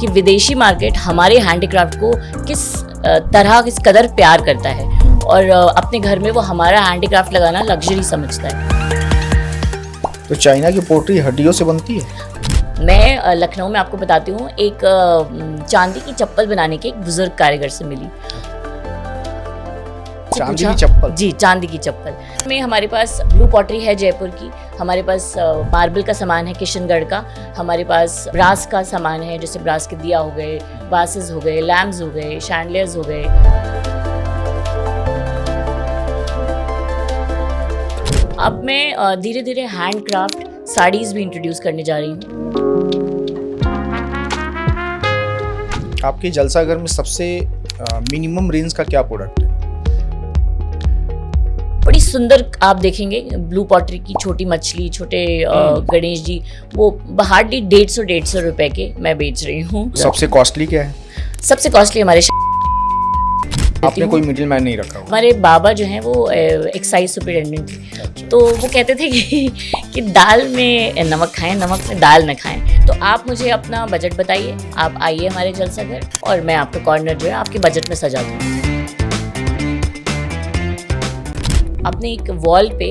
कि विदेशी मार्केट हमारे हैंडीक्राफ्ट को किस किस कदर प्यार करता है और अपने घर में वो हमारा हैंडीक्राफ्ट लगाना लग्जरी समझता है। तो चाइना की पोट्री हड्डियों से बनती है? मैं लखनऊ में आपको बताती हूँ, एक चांदी की चप्पल बनाने के एक बुजुर्ग कारीगर से मिली। चांदी की चप्पल? जी, चांदी की चप्पल में हमारे पास ब्लू पॉटरी है जयपुर की, हमारे पास मार्बल का सामान है किशनगढ़ का, हमारे पास ब्रास का सामान है, जैसे ब्रास के दिया हो गए, वासेस हो गए, लैम्प्स हो गए, शैंडलियर्स हो गए। अब मैं धीरे धीरे हैंडक्राफ्ट साड़ीज भी इंट्रोड्यूस करने जा रही हूँ। आपके जलसा घर में सबसे मिनिमम रेंज का क्या प्रोडक्ट है? बड़ी सुंदर आप देखेंगे ब्लू पॉटरी की छोटी मछली, छोटे गणेश जी, वो हार्डली 150 रुपए के मैं बेच रही हूँ। सबसे कॉस्टली क्या है? सबसे कॉस्टली हमारे आपने कोई मिडिल मैन नहीं रखा हुआ? हमारे बाबा जो हैं वो एक्साइज सुपरिटेंडेंट थे, तो वो कहते थे कि दाल में नमक खाएं, नमक में दाल न खाएं। तो आप मुझे अपना बजट बताइए, आप आइए हमारे जलसा घर और मैं आपका कॉर्नर जो है आपके बजट में सजा दूँ। आपने एक वॉल पे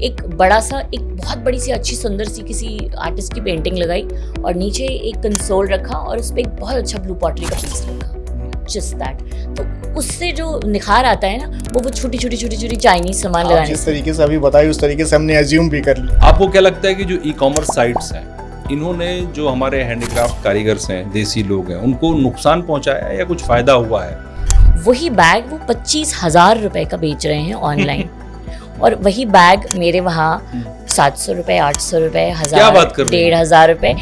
एक बड़ा सा, एक बहुत बड़ी सी अच्छी सुंदर सी किसी आर्टिस्ट की पेंटिंग लगाई और नीचे एक कंसोल रखा और उस पर एक बहुत अच्छा ब्लू पॉटरी का पीस रखा, जस्ट दैट। तो उससे जो निखार आता है ना, वो छोटी छोटी चाइनीज सामान लगाने। जिस तरीके से अभी बताई उस तरीके से हमने एज्यूम भी कर लिया। आपको क्या लगता है कि जो ई कॉमर्स साइट्स हैं, इन्होंने जो हमारे हैंडीक्राफ्ट कारीगर्स हैं, देसी लोग हैं, उनको नुकसान पहुंचाया है या कुछ फायदा हुआ है? वही बैग वो 25,000 रुपए का बेच रहे हैं ऑनलाइन और वही बैग मेरे वहाँ 700 रुपए, 800 रुपए, 1000, 1,500 रुपए।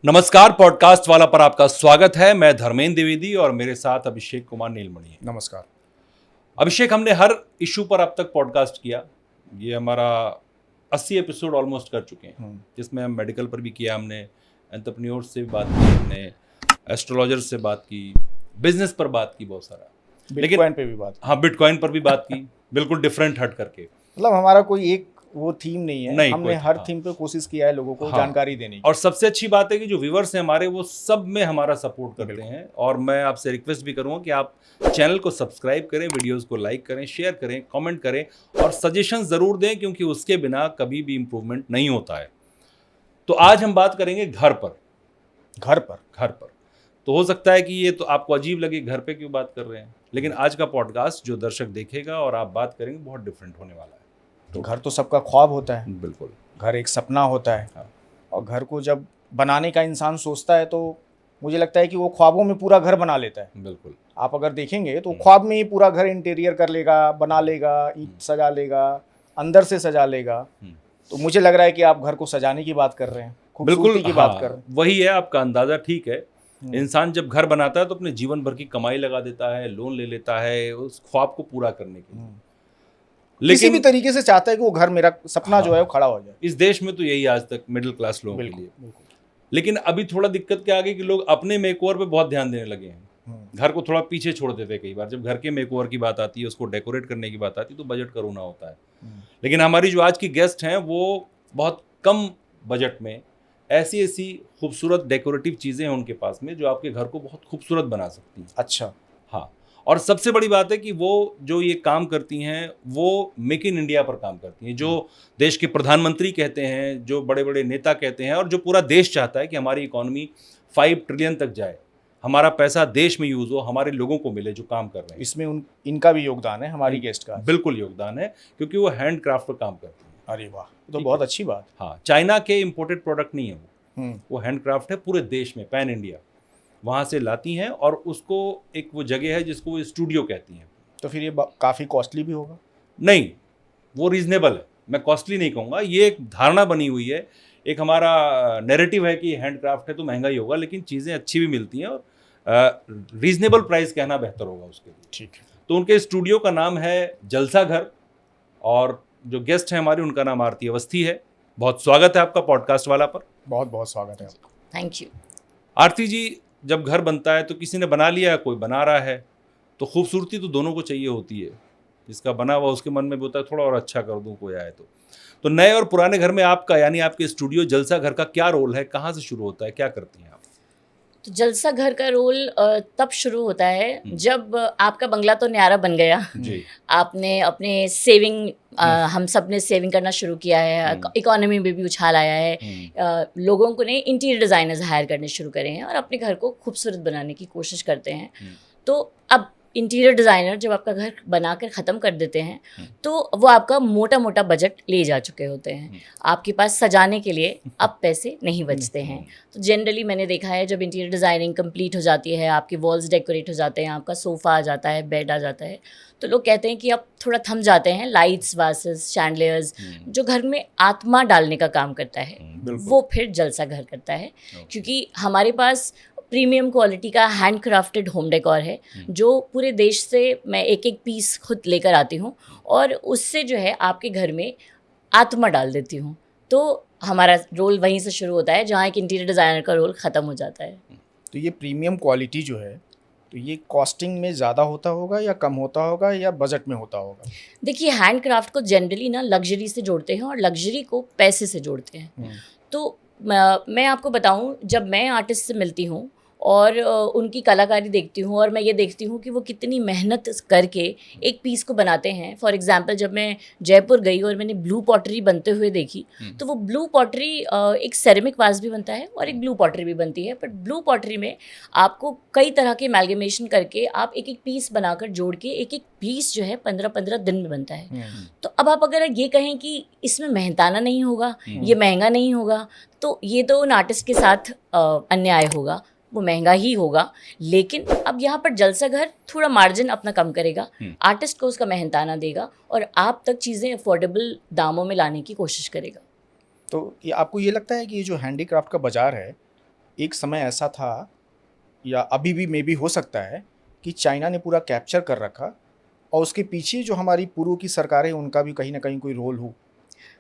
नमस्कार, पॉडकास्ट वाला पर आपका स्वागत है। मैं धर्मेंद्र द्विवेदी और मेरे साथ अभिषेक कुमार नीलमणि है। नमस्कार अभिषेक, हमने हर इशू पर अब तक पॉडकास्ट किया। ये हमारा 80 एपिसोड ऑलमोस्ट कर चुके हैं, जिसमें हम मेडिकल पर भी किया, हमने एंटरप्रेन्योर्स से भी बात की, हमने एस्ट्रोलॉजर्स से बात की, बिजनेस पर बात की, बहुत सारा, बिटकॉइन पे भी बात। हाँ, बिटकॉइन पर भी बात की, बिल्कुल डिफरेंट हट करके। मतलब हमारा कोई एक वो थीम नहीं है, हमने हर हाँ। थीम पे कोशिश किया है लोगों को जानकारी देने की। और सबसे अच्छी बात है कि जो व्यूअर्स हैं हमारे, वो सब में हमारा सपोर्ट करते हैं। और मैं आपसे रिक्वेस्ट भी करूंगा कि आप चैनल को सब्सक्राइब करें, वीडियोस को लाइक करें, शेयर करें, कमेंट करें और सजेशंस ज़रूर दें, क्योंकि उसके बिना कभी भी इम्प्रूवमेंट नहीं होता है। तो आज हम बात करेंगे घर पर। तो हो सकता है कि ये तो आपको अजीब लगे, घर पे क्यों बात कर रहे हैं, लेकिन आज का पॉडकास्ट जो दर्शक देखेगा और आप बात करेंगे, बहुत डिफरेंट होने वाला है। तो घर तो सबका ख्वाब होता है, बिल्कुल, घर एक सपना होता है। हाँ। और घर को जब बनाने का इंसान सोचता है तो मुझे लगता है कि वो ख्वाबों में पूरा घर बना लेता है। बिल्कुल, आप अगर देखेंगे तो ख्वाब में ही पूरा घर इंटीरियर कर लेगा, बना लेगा, ईंट सजा लेगा, अंदर से सजा लेगा। तो मुझे लग रहा है कि आप घर को सजाने की बात कर रहे हैं, खूबसूरती की बात कर रहे हैं। वही है, आपका अंदाजा ठीक है। इंसान जब घर बनाता है तो अपने जीवन भर की कमाई लगा देता है, लोन ले लेता है उस ख्वाब को पूरा करने के लिए, लेकिन किसी भी तरीके से चाहता है कि वो घर, मेरा सपना जो है वो खड़ा हो जाए। इस देश में तो यही आज तक मिडिल क्लास लोगों के लिए। लेकिन अभी थोड़ा दिक्कत क्या आ गई कि लोग अपने मेकओवर पे बहुत ध्यान देने लगे हैं, घर को थोड़ा पीछे छोड़ देते हैं। कई बार जब घर के मेकओवर की बात आती है, उसको डेकोरेट करने की बात आती है, तो बजट करोना होता है। लेकिन हमारी जो आज की गेस्ट हैं, वो बहुत कम बजट में ऐसी खूबसूरत डेकोरेटिव चीज़ें हैं उनके पास में, जो आपके घर को बहुत खूबसूरत बना सकती हैं। अच्छा, हाँ। और सबसे बड़ी बात है कि वो जो ये काम करती हैं, वो मेक इन इंडिया पर काम करती हैं। जो देश के प्रधानमंत्री कहते हैं, जो बड़े बड़े नेता कहते हैं, और जो पूरा देश चाहता है कि हमारी इकोनॉमी 5 ट्रिलियन तक जाए, हमारा पैसा देश में यूज़ हो, हमारे लोगों को मिले जो काम कर रहे हैं। इसमें इनका भी योगदान है, हमारी गेस्ट का। बिल्कुल योगदान है, क्योंकि वो हैंड क्राफ्ट पर काम करती हैं। अरे वाह, तो बहुत अच्छी बात। हाँ, चाइना के इम्पोर्टेड प्रोडक्ट नहीं है वो हैंड क्राफ्ट है, पूरे देश में, पैन इंडिया वहाँ से लाती हैं। और उसको एक वो जगह है जिसको वो स्टूडियो कहती हैं। तो फिर ये काफ़ी कॉस्टली भी होगा? नहीं, वो रीजनेबल है, मैं कॉस्टली नहीं कहूँगा। ये एक धारणा बनी हुई है, एक हमारा नैरेटिव है कि हैंडक्राफ्ट है तो महंगा ही होगा, लेकिन चीज़ें अच्छी भी मिलती हैं और रीजनेबल प्राइस कहना बेहतर होगा उसके लिए। ठीक है। तो उनके स्टूडियो का नाम है जलसा घर, और जो गेस्ट हैं हमारे उनका नाम आरती अवस्थी है। बहुत स्वागत है आपका पॉडकास्ट वाला पर। बहुत बहुत स्वागत है आपका। Thank you. आरती जी, जब घर बनता है तो किसी ने बना लिया, कोई बना रहा है, तो खूबसूरती तो दोनों को चाहिए होती है। जिसका बना हुआ उसके मन में भी होता है थोड़ा और अच्छा कर दूं कोई आए तो नए और पुराने घर में आपका यानी आपके स्टूडियो जलसा घर का क्या रोल है, कहाँ से शुरू होता है, क्या करती हैं आप? तो जलसा घर का रोल तब शुरू होता है जब आपका बंगला तो न्यारा बन गया, जी। आपने अपने सेविंग हम सब ने सेविंग करना शुरू किया है, इकोनॉमी में भी उछाल आया है, लोगों को ने इंटीरियर डिज़ाइनर्स हायर करने शुरू करे हैं और अपने घर को खूबसूरत बनाने की कोशिश करते हैं। तो अब इंटीरियर डिज़ाइनर जब आपका घर बनाकर ख़त्म कर देते हैं तो वो आपका मोटा मोटा बजट ले जा चुके होते हैं, आपके पास सजाने के लिए अब पैसे नहीं बचते हैं। तो जनरली मैंने देखा है जब इंटीरियर डिज़ाइनिंग कंप्लीट हो जाती है, आपके वॉल्स डेकोरेट हो जाते हैं, आपका सोफ़ा आ जाता है, बेड आ जाता है, तो लोग कहते हैं कि अब थोड़ा थम जाते हैं। लाइट्स, वासेस, शैंडलियर्स जो घर में आत्मा डालने का काम करता है वो फिर जलसा घर करता है, क्योंकि हमारे पास प्रीमियम क्वालिटी का हैंड क्राफ्टेड होम डेकोर है जो पूरे देश से मैं एक एक पीस खुद लेकर आती हूँ और उससे जो है आपके घर में आत्मा डाल देती हूँ। तो हमारा रोल वहीं से शुरू होता है जहाँ एक इंटीरियर डिज़ाइनर का रोल ख़त्म हो जाता है। तो ये प्रीमियम क्वालिटी जो है तो ये कॉस्टिंग में ज़्यादा होता होगा या कम होता होगा या बजट में होता होगा? देखिए, हैंड क्राफ्ट को जनरली ना लग्जरी से जोड़ते हैं और लग्जरी को पैसे से जोड़ते हैं। तो मैं आपको बताऊं, जब मैं आर्टिस्ट से मिलती हूँ और उनकी कलाकारी देखती हूँ और मैं ये देखती हूँ कि वो कितनी मेहनत करके एक पीस को बनाते हैं। फॉर एग्जांपल, जब मैं जयपुर गई और मैंने ब्लू पॉटरी बनते हुए देखी तो वो ब्लू पॉटरी एक सेरेमिक वास भी बनता है और एक ब्लू पॉटरी भी बनती है, बट ब्लू पॉटरी में आपको कई तरह के एमैल्गमेशन करके आप एक एक पीस बनाकर जोड़ के एक एक पीस जो है 15-15 दिन में बनता है। तो अब आप अगर ये कहें कि इसमें मेहनताना नहीं होगा, ये महंगा नहीं होगा, तो ये तो उन आर्टिस्ट के साथ अन्याय होगा, वो महंगा ही होगा। लेकिन अब यहाँ पर जलसा घर थोड़ा मार्जिन अपना कम करेगा, आर्टिस्ट को उसका मेहनताना देगा और आप तक चीज़ें अफोर्डेबल दामों में लाने की कोशिश करेगा। तो ये आपको ये लगता है कि ये जो हैंडीक्राफ्ट का बाज़ार है, एक समय ऐसा था या अभी भी मे भी हो सकता है कि चाइना ने पूरा कैप्चर कर रखा और उसके पीछे जो हमारी पूर्व की सरकारें उनका भी कहीं ना कहीं कोई रोल हो?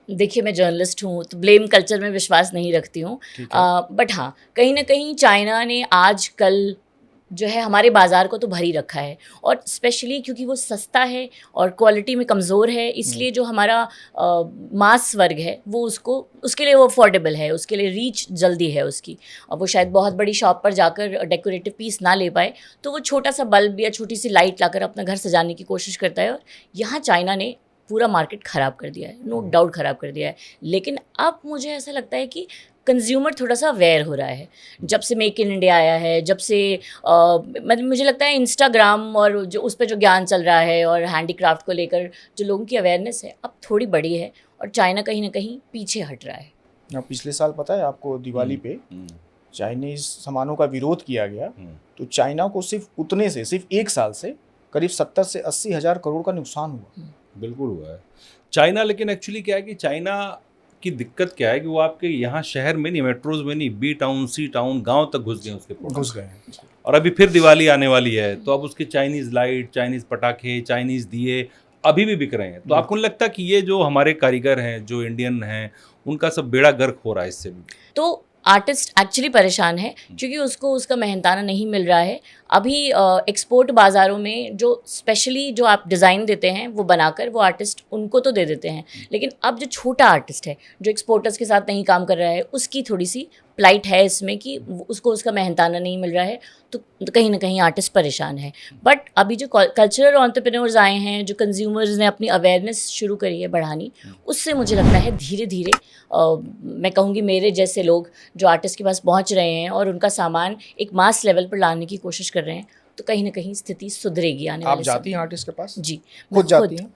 देखिए, मैं जर्नलिस्ट हूँ तो ब्लेम कल्चर में विश्वास नहीं रखती हूँ, बट हाँ, कहीं ना कहीं चाइना ने आज कल जो है हमारे बाज़ार को तो भर ही रखा है और स्पेशली क्योंकि वो सस्ता है और क्वालिटी में कमज़ोर है, इसलिए जो हमारा मास वर्ग है वो उसके लिए वो अफोर्डेबल है, उसके लिए रीच जल्दी है उसकी। और वो शायद बहुत बड़ी शॉप पर जाकर डेकोरेटिव पीस ना ले पाए तो वो छोटा सा बल्ब या छोटी सी लाइट लाकर अपना घर सजाने की कोशिश करता है और यहाँ चाइना ने पूरा मार्केट ख़राब कर दिया है, नो डाउट ख़राब कर दिया है। लेकिन अब मुझे ऐसा लगता है कि कंज्यूमर थोड़ा सा अवेयर हो रहा है जब से मेक इन इंडिया आया है, जब से मतलब मुझे लगता है इंस्टाग्राम और जो उस पर जो ज्ञान चल रहा है और हैंडीक्राफ्ट को लेकर जो लोगों की अवेयरनेस है अब थोड़ी बड़ी है और चाइना कहीं ना कहीं पीछे हट रहा है। पिछले साल पता है आपको दिवाली पे चाइनीज़ सामानों का विरोध किया गया तो चाइना को सिर्फ एक साल से करीब 70 से 80 हज़ार करोड़ का नुकसान हुआ। बिल्कुल हुआ है चाइना। लेकिन एक्चुअली क्या है कि चाइना की दिक्कत क्या है कि वो आपके यहाँ शहर में नहीं, मेट्रोज में नहीं, बी टाउन, सी टाउन, गांव तक घुस गए उसके प्रोडक्ट। घुस गए। और अभी फिर दिवाली आने वाली है तो अब उसके चाइनीज़ लाइट, चाइनीज़ पटाखे, चाइनीज़ दिए अभी भी बिक रहे हैं। तो आपको नहीं लगता कि ये जो हमारे कारीगर हैं, जो इंडियन हैं, उनका सब बेड़ा गर्क हो रहा है इससे भी? तो आर्टिस्ट एक्चुअली परेशान है क्योंकि उसको उसका मेहनताना नहीं मिल रहा है। अभी एक्सपोर्ट बाज़ारों में जो स्पेशली जो आप डिज़ाइन देते हैं वो बनाकर वो आर्टिस्ट उनको तो दे देते हैं, लेकिन अब जो छोटा आर्टिस्ट है जो एक्सपोर्टर्स के साथ नहीं काम कर रहा है उसकी थोड़ी सी प्लाइट है इसमें कि उसको उसका मेहनताना नहीं मिल रहा है, तो कहीं ना कहीं आर्टिस्ट परेशान है। बट अभी जो कल्चरल एंटरप्रेन्योर्स आए हैं, जो कंज्यूमर्स ने अपनी अवेयरनेस शुरू करी है बढ़ानी, उससे मुझे लगता है धीरे धीरे मैं कहूँगी मेरे जैसे लोग जो आर्टिस्ट के पास पहुँच रहे हैं और उनका सामान एक मास लेवल पर लाने की कोशिश कर रहे हैं, तो कहीं ना कहीं स्थिति सुधरेगी आने वाले आप जाती हैं आर्टिस्ट के पास? जी,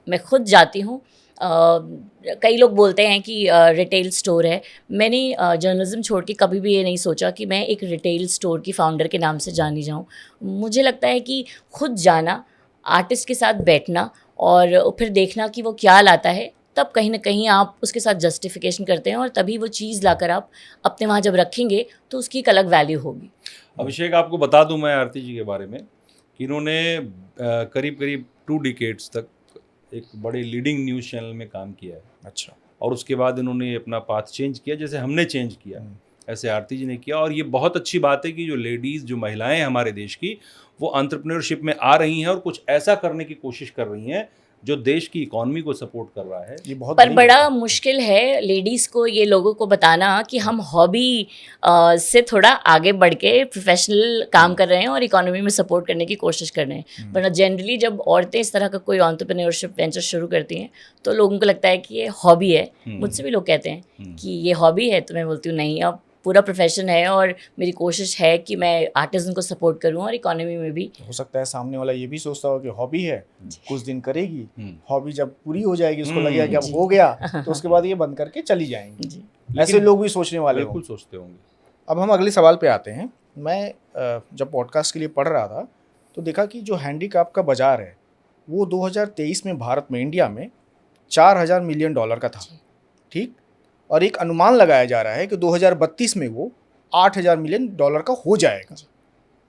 मैं खुद जाती हूँ। कई लोग बोलते हैं कि रिटेल स्टोर है, मैंने जर्नलिज्म छोड़ के कभी भी ये नहीं सोचा कि मैं एक रिटेल स्टोर की फाउंडर के नाम से जानी जाऊँ। मुझे लगता है कि खुद जाना, आर्टिस्ट के साथ बैठना और फिर देखना कि वो क्या लाता है, तब कहीं ना कहीं आप उसके साथ जस्टिफिकेशन करते हैं और तभी वो चीज़ लाकर आप अपने वहाँ जब रखेंगे तो उसकी एक अलग वैल्यू होगी। अभिषेक, आपको बता दूं मैं आरती जी के बारे में कि इन्होंने करीब करीब 2 डिकेड्स तक एक बड़े लीडिंग न्यूज़ चैनल में काम किया है। अच्छा। और उसके बाद इन्होंने अपना पाथ चेंज किया, जैसे हमने चेंज किया ऐसे आरती जी ने किया। और ये बहुत अच्छी बात है कि जो लेडीज़, जो महिलाएं हैं हमारे देश की, वो एंटरप्रेन्योरशिप में आ रही हैं और कुछ ऐसा करने की कोशिश कर रही हैं जो देश की इकोनॉमी को सपोर्ट कर रहा है। ये बहुत पर बड़ी बड़ा बात है। मुश्किल है लेडीज को ये लोगों को बताना कि हम हॉबी से थोड़ा आगे बढ़ के प्रोफेशनल काम कर रहे हैं और इकोनॉमी में सपोर्ट करने की कोशिश कर रहे हैं। वरना जनरली जब औरतें इस तरह का कोई एंटरप्रेन्योरशिप वेंचर शुरू करती हैं तो लोगों को लगता है कि ये हॉबी है। मुझसे भी लोग कहते हैं कि ये हॉबी है, तो मैं बोलती हूँ नहीं, अब पूरा प्रोफेशन है और मेरी कोशिश है कि मैं आर्टिज़न को सपोर्ट करूं और इकोनॉमी में भी। हो सकता है सामने वाला ये भी सोचता हो कि हॉबी है, कुछ दिन करेगी, हॉबी जब पूरी हो जाएगी उसको लगेगा कि अब हो गया तो उसके बाद ये बंद करके चली जाएंगी। ऐसे लोग भी सोचने वाले बिल्कुल सोचते होंगे। अब हम अगले सवाल पे आते हैं। मैं जब पॉडकास्ट के लिए पढ़ रहा था तो देखा कि जो हैंडीक्राफ्ट का बाजार है वो 2023 में भारत में, इंडिया में 4,000 मिलियन डॉलर का था, ठीक। और एक अनुमान लगाया जा रहा है कि 2032 में वो 8,000 मिलियन डॉलर का हो जाएगा।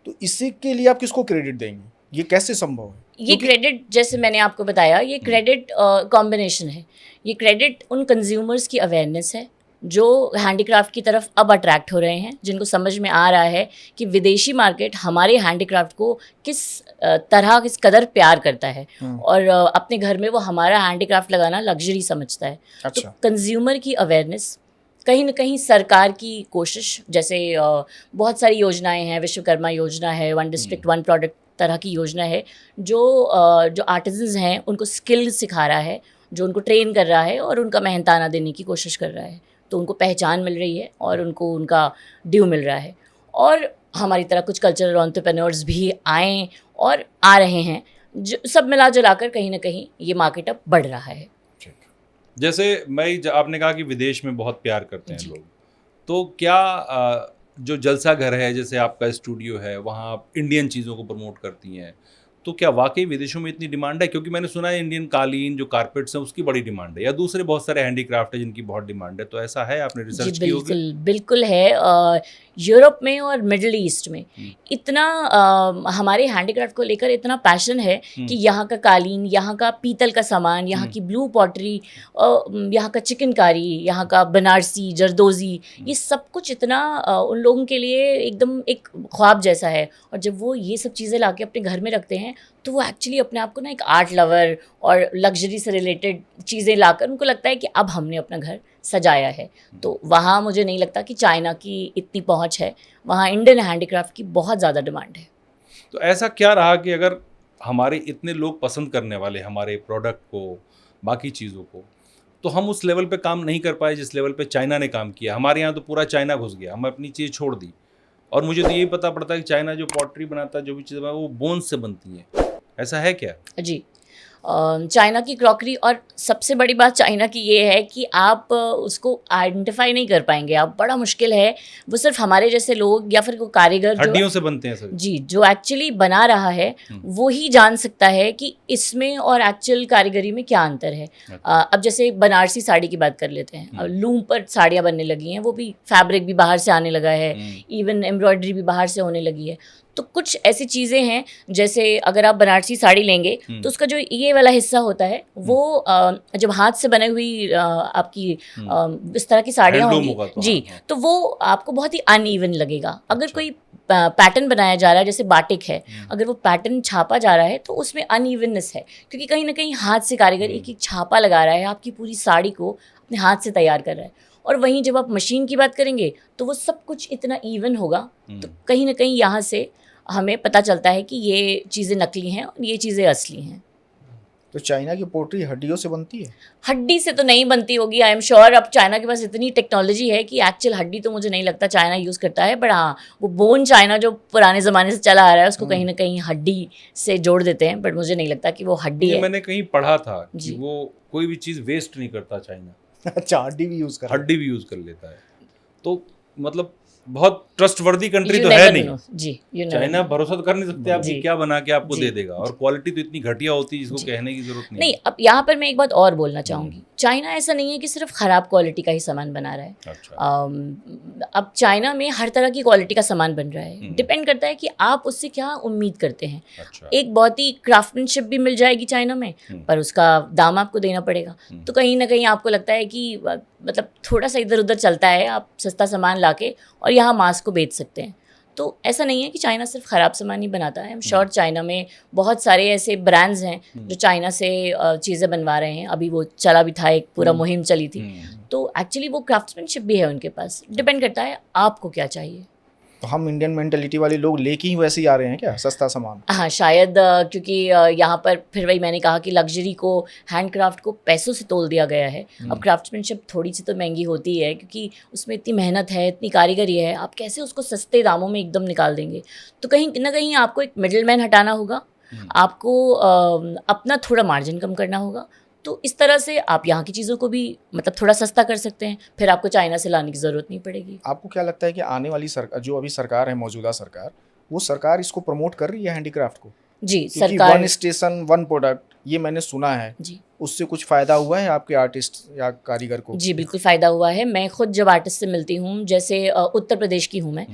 तो इससे के लिए आप किसको क्रेडिट देंगे? ये कैसे संभव है? ये क्रेडिट, जैसे मैंने आपको बताया, ये क्रेडिट कॉम्बिनेशन है। ये क्रेडिट उन कंज्यूमर्स की अवेयरनेस है जो हैंडीक्राफ्ट की तरफ अब अट्रैक्ट हो रहे हैं, जिनको समझ में आ रहा है कि विदेशी मार्केट हमारे हैंडीक्राफ्ट को किस किस कदर प्यार करता है और अपने घर में वो हमारा हैंडीक्राफ्ट लगाना लग्जरी समझता है। अच्छा। तो कंज्यूमर की अवेयरनेस, कहीं ना कहीं सरकार की कोशिश, जैसे बहुत सारी योजनाएं हैं, विश्वकर्मा योजना है, 1 डिस्ट्रिक्ट 1 प्रोडक्ट तरह की योजना है, जो आर्टिजन्स हैं उनको स्किल सिखा रहा है, जो उनको ट्रेन कर रहा है और उनका मेहनताना देने की कोशिश कर रहा है। तो उनको पहचान मिल रही है और उनको उनका ड्यू मिल रहा है। और हमारी तरह कुछ कल्चरल एंटरप्रेन्योर्स भी आए और आ रहे हैं, जो सब मिला जुलाकर कहीं ना कहीं ये मार्केट अब बढ़ रहा है। जैसे आपने कहा कि विदेश में बहुत प्यार करते हैं लोग, तो क्या जो जलसा घर है, जैसे आपका स्टूडियो है, वहाँ आप इंडियन चीज़ों को प्रमोट करती हैं, तो क्या वाकई विदेशों में इतनी डिमांड है? क्योंकि मैंने सुना है इंडियन कालीन, जो कारपेट्स हैं, उसकी बड़ी डिमांड है, या दूसरे बहुत सारे हैंडीक्राफ्ट है जिनकी बहुत डिमांड है। तो ऐसा है? आपने रिसर्च की होगी? बिल्कुल बिल्कुल है। यूरोप में और मिडिल ईस्ट में इतना हमारे हैंडीक्राफ्ट को लेकर इतना पैशन है कि यहाँ का कालीन, यहाँ का पीतल का सामान, यहाँ की ब्लू पॉटरी, यहाँ का चिकनकारी, यहाँ का बनारसी, जरदोजी, ये सब कुछ इतना उन लोगों के लिए एकदम एक ख्वाब जैसा है। और जब वो ये सब चीज़ें लाके अपने घर में रखते हैं तो वो एक्चुअली अपने आप को ना एक आर्ट लवर और लग्जरी से रिलेटेड चीज़ें लाकर उनको लगता है कि अब हमने अपना घर सजाया है। तो वहाँ मुझे नहीं लगता कि चाइना की इतनी पहुँच है, वहाँ इंडियन हैंडीक्राफ्ट की बहुत ज़्यादा डिमांड है। तो ऐसा क्या रहा कि अगर हमारे इतने लोग पसंद करने वाले हमारे प्रोडक्ट को, बाकी चीज़ों को, तो हम उस लेवल पे काम नहीं कर पाए जिस लेवल पे चाइना ने काम किया? हमारे यहाँ तो पूरा चाइना घुस गया, हम अपनी चीज़ छोड़ दी। और मुझे तो यही पता पड़ता है कि चाइना जो पॉटरी बनाता है, जो भी चीज़ वो बोन्स से बनती है। ऐसा है क्या? जी, चाइना की क्रॉकरी, और सबसे बड़ी बात चाइना की ये है कि आप उसको आइडेंटिफाई नहीं कर पाएंगे आप, बड़ा मुश्किल है। वो सिर्फ हमारे जैसे लोग या फिर कोई कारीगर हड्डियों से बनते हैं सर। जी, जो एक्चुअली बना रहा है वो ही जान सकता है कि इसमें और एक्चुअल कारीगरी में क्या अंतर है। अब जैसे बनारसी साड़ी की बात कर लेते हैं, अब लूम पर साड़ियाँ बनने लगी हैं, वो भी फैब्रिक भी बाहर से आने लगा है, इवन एम्ब्रॉयडरी भी बाहर से होने लगी है। तो कुछ ऐसी चीज़ें हैं, जैसे अगर आप बनारसी साड़ी लेंगे तो उसका जो ये वाला हिस्सा होता है वो जब हाथ से बनी हुई आपकी इस तरह की साड़ियाँ होंगी जी, तो वो आपको बहुत ही अनइवन लगेगा। अगर कोई पैटर्न बनाया जा रहा है, जैसे बाटिक है, अगर वो पैटर्न छापा जा रहा है तो उसमें अनइवननेस है, क्योंकि कहीं ना कहीं हाथ से कारीगर एक एक छापा लगा रहा है, आपकी पूरी साड़ी को अपने हाथ से तैयार कर रहा है। और वहीं जब आप मशीन की बात करेंगे तो वो सब कुछ इतना इवन होगा। तो कहीं ना कहीं यहाँ से हमें पता चलता है कि ये चीज़ें नकली हैं और ये चीज़ें असली हैं। तो चाइना की पोट्री हड्डियों से बनती है? हड्डी से तो नहीं बनती होगी, आई एम श्योर। अब चाइना के पास इतनी टेक्नोलॉजी है कि एक्चुअल हड्डी तो मुझे नहीं लगता चाइना यूज़ करता है, बट हाँ, वो बोन चाइना जो पुराने ज़माने से चला आ रहा है उसको कहीं ना कहीं हड्डी से जोड़ देते हैं, बट मुझे नहीं लगता कि वो हड्डी है। मैंने कहीं पढ़ा था कि वो कोई भी चीज़ वेस्ट नहीं करता चाइना। अच्छा, हड्डी भी यूज़ कर हड्डी भी यूज़ कर लेता है। तो मतलब बहुत ट्रस्टवर्दी कंट्री You तो never है नहीं। know. जी, you never चाइना know. भरोसा तो कर नहीं सकते आप जी। कि क्या बना के आपको जी। दे देगा, और क्वालिटी तो इतनी घटिया होती है जिसको जी। कहने की जरूरत नहीं नहीं, है। अब यहाँ पर मैं एक बात और बोलना चाहूँगी, चाइना ऐसा नहीं है कि सिर्फ ख़राब क्वालिटी का ही सामान बना रहा है। अच्छा। अब चाइना में हर तरह की क्वालिटी का सामान बन रहा है, डिपेंड करता है कि आप उससे क्या उम्मीद करते हैं। अच्छा। एक बहुत ही क्राफ्टमैनशिप भी मिल जाएगी चाइना में, पर उसका दाम आपको देना पड़ेगा। तो कहीं ना कहीं आपको लगता है कि मतलब थोड़ा सा इधर उधर चलता है, आप सस्ता सामान लाके और यहाँ मास को बेच सकते हैं। तो ऐसा नहीं है कि चाइना सिर्फ ख़राब सामान ही बनाता है। आई एम श्योर चाइना में बहुत सारे ऐसे ब्रांड्स हैं जो चाइना से चीज़ें बनवा रहे हैं। अभी वो चला भी था, एक पूरा मुहिम चली थी। तो एक्चुअली वो क्राफ्ट्समैनशिप भी है उनके पास। डिपेंड करता है आपको क्या चाहिए। तो हम इंडियन मेंटेलिटी वाले लोग लेके ही वैसे ही आ रहे हैं क्या, सस्ता सामान? हाँ, शायद क्योंकि यहाँ पर फिर वही मैंने कहा कि लग्जरी को, हैंडक्राफ्ट को पैसों से तोल दिया गया है। अब क्राफ्ट्समैनशिप थोड़ी सी तो महंगी होती है क्योंकि उसमें इतनी मेहनत है, इतनी कारीगरी है, आप कैसे उसको सस्ते दामों में एकदम निकाल देंगे। तो कहीं ना कहीं आपको एक मिडिल मैन हटाना होगा, आपको अपना थोड़ा मार्जिन कम करना होगा। तो इस तरह से आप यहाँ की चीज़ों को भी मतलब थोड़ा सस्ता कर सकते हैं, फिर आपको चाइना से लाने की ज़रूरत नहीं पड़ेगी। आपको क्या लगता है कि आने वाली सरकार, जो अभी सरकार है, मौजूदा सरकार, वो सरकार इसको प्रमोट कर रही है हैंडीक्राफ्ट को? जी, क्योंकि सरकार वन स्टेशन वन प्रोडक्ट, ये मैंने सुना है। जी, उससे कुछ फ़ायदा हुआ है आपके आर्टिस्ट या कारीगर को? जी बिल्कुल फ़ायदा हुआ है। मैं खुद जब आर्टिस्ट से मिलती हूँ, जैसे उत्तर प्रदेश की हूँ मैं,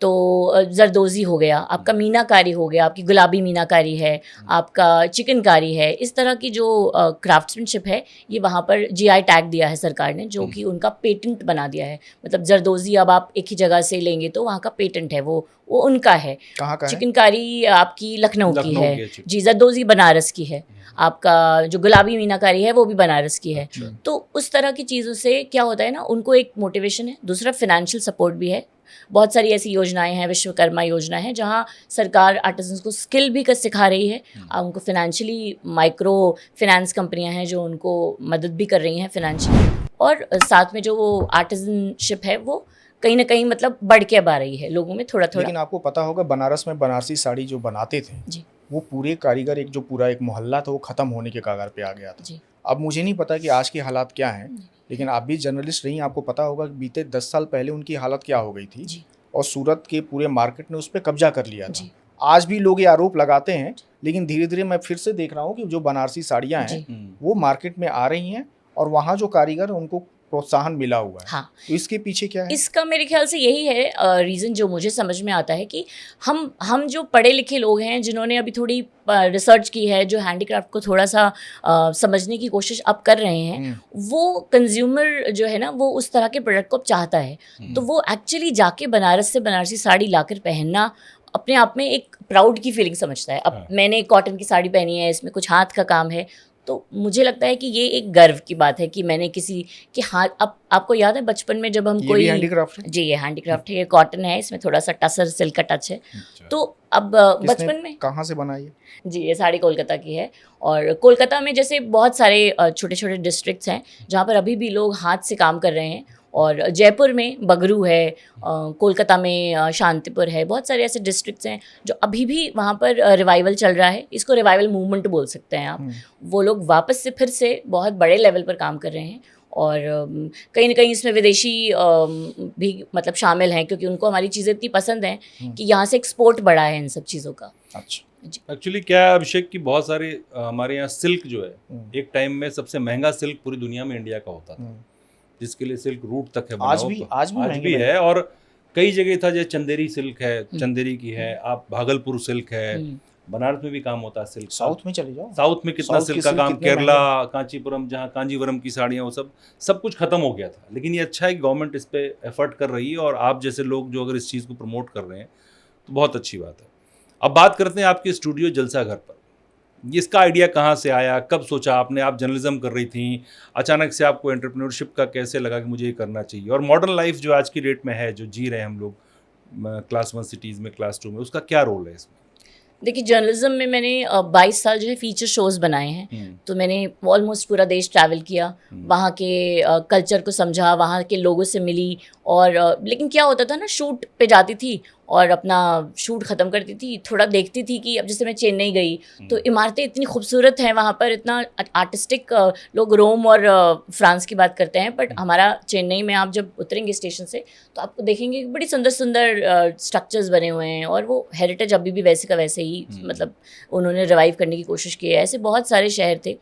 तो जरदोज़ी हो गया, आपका मीनाकारी हो गया, आपकी गुलाबी मीनाकारी है, आपका चिकनकारी है। इस तरह की जो क्राफ्ट्समैनशिप है, ये वहाँ पर जीआई टैग दिया है सरकार ने, जो कि उनका पेटेंट बना दिया है। मतलब जरदोज़ी अब आप एक ही जगह से लेंगे तो वहाँ का पेटेंट है, वो उनका है। कहाँ का है? चिकनकारी आपकी लखनऊ की है की जी, जरदोज़ी बनारस की है, आपका जो गुलाबी मीनाकारी है वो भी बनारस की है। तो उस तरह की चीज़ों से क्या होता है ना, उनको एक मोटिवेशन है, दूसरा फिनेंशियल सपोर्ट भी है। बहुत सारी ऐसी योजनाएं हैं, विश्वकर्मा योजना है, जहां सरकार आर्टिजन्स को स्किल भी सिखा रही है। उनको फिनेंशियली माइक्रो फाइनेंस कंपनियां हैं जो उनको मदद भी कर रही हैं फिनेंशियली, और साथ में जो वो आर्टिजनशिप है वो कहीं ना कहीं मतलब बढ़ के अब आ रही है लोगों में थोड़ा थोड़ा। लेकिन आपको पता होगा, बनारस में बनारसी साड़ी जो बनाते थे जी, वो पूरे कारीगर, एक जो पूरा एक मोहल्ला था, वो ख़त्म होने के कगार पे आ गया था। जी, अब मुझे नहीं पता कि आज के हालात क्या हैं, लेकिन आप भी जर्नलिस्ट रही, आपको पता होगा कि बीते 10 साल पहले उनकी हालत क्या हो गई थी। जी, और सूरत के पूरे मार्केट ने उस पर कब्जा कर लिया था। जी, आज भी लोग ये आरोप लगाते हैं, लेकिन धीरे धीरे मैं फिर से देख रहा हूँ कि जो बनारसी साड़ियाँ हैं वो मार्केट में आ रही हैं, और वहाँ जो कारीगर हैं उनको प्रोत्साहन मिला हुआ है। हाँ, तो इसके पीछे क्या है? इसका मेरे ख्याल से यही है रीज़न, जो मुझे समझ में आता है कि हम जो पढ़े लिखे लोग हैं, जिन्होंने अभी थोड़ी रिसर्च की है, जो हैंडीक्राफ्ट को थोड़ा सा समझने की कोशिश अब कर रहे हैं, वो कंज्यूमर जो है ना, वो उस तरह के प्रोडक्ट को अब चाहता है। तो वो एक्चुअली जाके बनारस से बनारसी साड़ी लाकर पहनना अपने आप में एक प्राउड की फीलिंग समझता है। अब मैंने कॉटन की साड़ी पहनी है, इसमें कुछ हाथ का काम है, तो मुझे लगता है कि ये एक गर्व की बात है कि मैंने किसी के हाथ। अब आपको याद है बचपन में जब हम ये कोई भी हैंडीक्राफ्ट है? जी, ये हैंडीक्राफ्ट है, ये कॉटन है, इसमें थोड़ा सा टसर सिल्क का टच है। तो अब बचपन में कहाँ से बनाई है? जी, ये साड़ी कोलकाता की है। और कोलकाता में जैसे बहुत सारे छोटे छोटे डिस्ट्रिक्ट्स हैं जहाँ पर अभी भी लोग हाथ से काम कर रहे हैं, और जयपुर में बगरू है, कोलकाता में शांतिपुर है, बहुत सारे ऐसे डिस्ट्रिक्ट्स हैं जो अभी भी वहाँ पर रिवाइवल चल रहा है। इसको रिवाइवल मूवमेंट बोल सकते हैं आप। वो लोग वापस से फिर से बहुत बड़े लेवल पर काम कर रहे हैं, और कहीं ना कहीं इसमें विदेशी भी मतलब शामिल हैं, क्योंकि उनको हमारी चीज़ें इतनी पसंद हैं कि यहाँ से एक्सपोर्ट बढ़ा है इन सब चीज़ों का। अच्छा, एक्चुअली क्या है अभिषेक की, बहुत सारे हमारे यहाँ सिल्क जो है, एक टाइम में सबसे महंगा सिल्क पूरी दुनिया में इंडिया का होता था, जिसके लिए सिल्क रूट तक है बना आज हुआ। भी भी है, और कई जगह था, जैसे चंदेरी सिल्क है, चंदेरी की है, आप भागलपुर सिल्क है, बनारस में भी काम होता है सिल्क। साउथ में चले जाओ, साउथ में कितना साउथ के सिल्क का सिल्क काम, कितने केरला, कांचीपुरम, जहाँ कांजीवरम की साड़ियाँ, वो सब कुछ खत्म हो गया था। लेकिन ये अच्छा है कि गवर्नमेंट इस पे एफर्ट कर रही है, और आप जैसे लोग जो अगर इस चीज़ को प्रमोट कर रहे हैं तो बहुत अच्छी बात है। अब बात करते हैं आपके स्टूडियो जलसा घर पर। इसका आइडिया कहाँ से आया, कब सोचा आपने? आप जर्नलिज्म कर रही थी, अचानक से आपको एंटरप्रेन्योरशिप का कैसे लगा कि मुझे ये करना चाहिए? और मॉडर्न लाइफ जो आज की डेट में है, जो जी रहे हैं हम लोग क्लास 1 सिटीज़ में, क्लास 2 में, उसका क्या रोल है इसमें? देखिए, जर्नलिज्म में मैंने 22 साल जो है फीचर शोज़ बनाए हैं। तो मैंने ऑलमोस्ट पूरा देश ट्रैवल किया, वहाँ के कल्चर को समझा, वहाँ के लोगों से मिली। और लेकिन क्या होता था ना, शूट पे जाती थी और अपना शूट ख़त्म करती थी, थोड़ा देखती थी कि अब जैसे मैं चेन्नई गई तो इमारतें इतनी खूबसूरत हैं वहाँ पर, इतना आर्टिस्टिक, लोग रोम और फ्रांस की बात करते हैं, बट हमारा चेन्नई में आप जब उतरेंगे स्टेशन से तो आपको देखेंगे कि बड़ी सुंदर सुंदर स्ट्रक्चर्स बने हुए हैं, और वो हेरिटेज अभी भी वैसे का वैसे ही मतलब उन्होंने रिवाइव करने की कोशिश की है। ऐसे बहुत सारे शहर थे,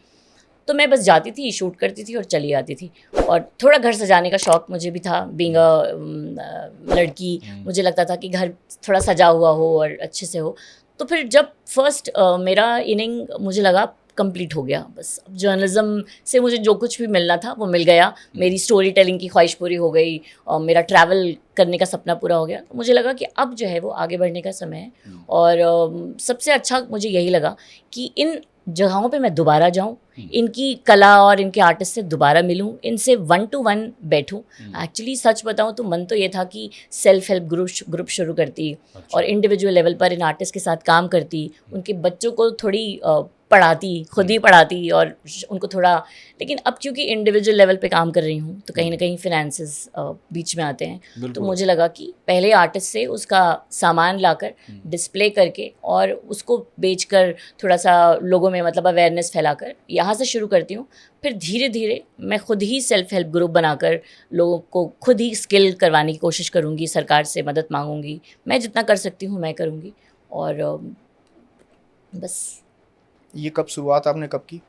तो मैं बस जाती थी, शूट करती थी और चली आती थी। और थोड़ा घर सजाने का शौक़ मुझे भी था, बीइंग अ लड़की, मुझे लगता था कि घर थोड़ा सजा हुआ हो और अच्छे से हो। तो फिर जब फर्स्ट मेरा इनिंग मुझे लगा कंप्लीट हो गया, बस जर्नलिज्म से मुझे जो कुछ भी मिलना था वो मिल गया, मेरी स्टोरी टेलिंग की ख्वाहिश पूरी हो गई और मेरा ट्रैवल करने का सपना पूरा हो गया। तो मुझे लगा कि अब जो है वो आगे बढ़ने का समय है। और सबसे अच्छा मुझे यही लगा कि इन जगहों पे मैं दोबारा जाऊं, इनकी कला और इनके आर्टिस्ट से दोबारा मिलूं, इनसे 1 to 1 बैठूं। एक्चुअली सच बताऊं तो मन तो ये था कि सेल्फ हेल्प ग्रुप शुरू करती और इंडिविजुअल लेवल पर इन आर्टिस्ट के साथ काम करती, उनके बच्चों को थोड़ी पढ़ाती, खुद ही पढ़ाती और उनको थोड़ा, लेकिन अब क्योंकि इंडिविजुअल लेवल पे काम कर रही हूँ तो कहीं ना कहीं फिनेंसेस बीच में आते हैं। तो मुझे लगा कि पहले आर्टिस्ट से उसका सामान लाकर डिस्प्ले करके और उसको बेचकर थोड़ा सा लोगों में मतलब अवेयरनेस फैलाकर यहाँ से शुरू करती हूँ। फिर धीरे धीरे मैं खुद ही सेल्फ हेल्प ग्रुप बनाकर लोगों को खुद ही स्किल करवाने की कोशिश करूँगी, सरकार से मदद मांगूंगी, मैं जितना कर सकती हूँ मैं करूँगी। और बस। ये कब शुरुआत आपने कब की?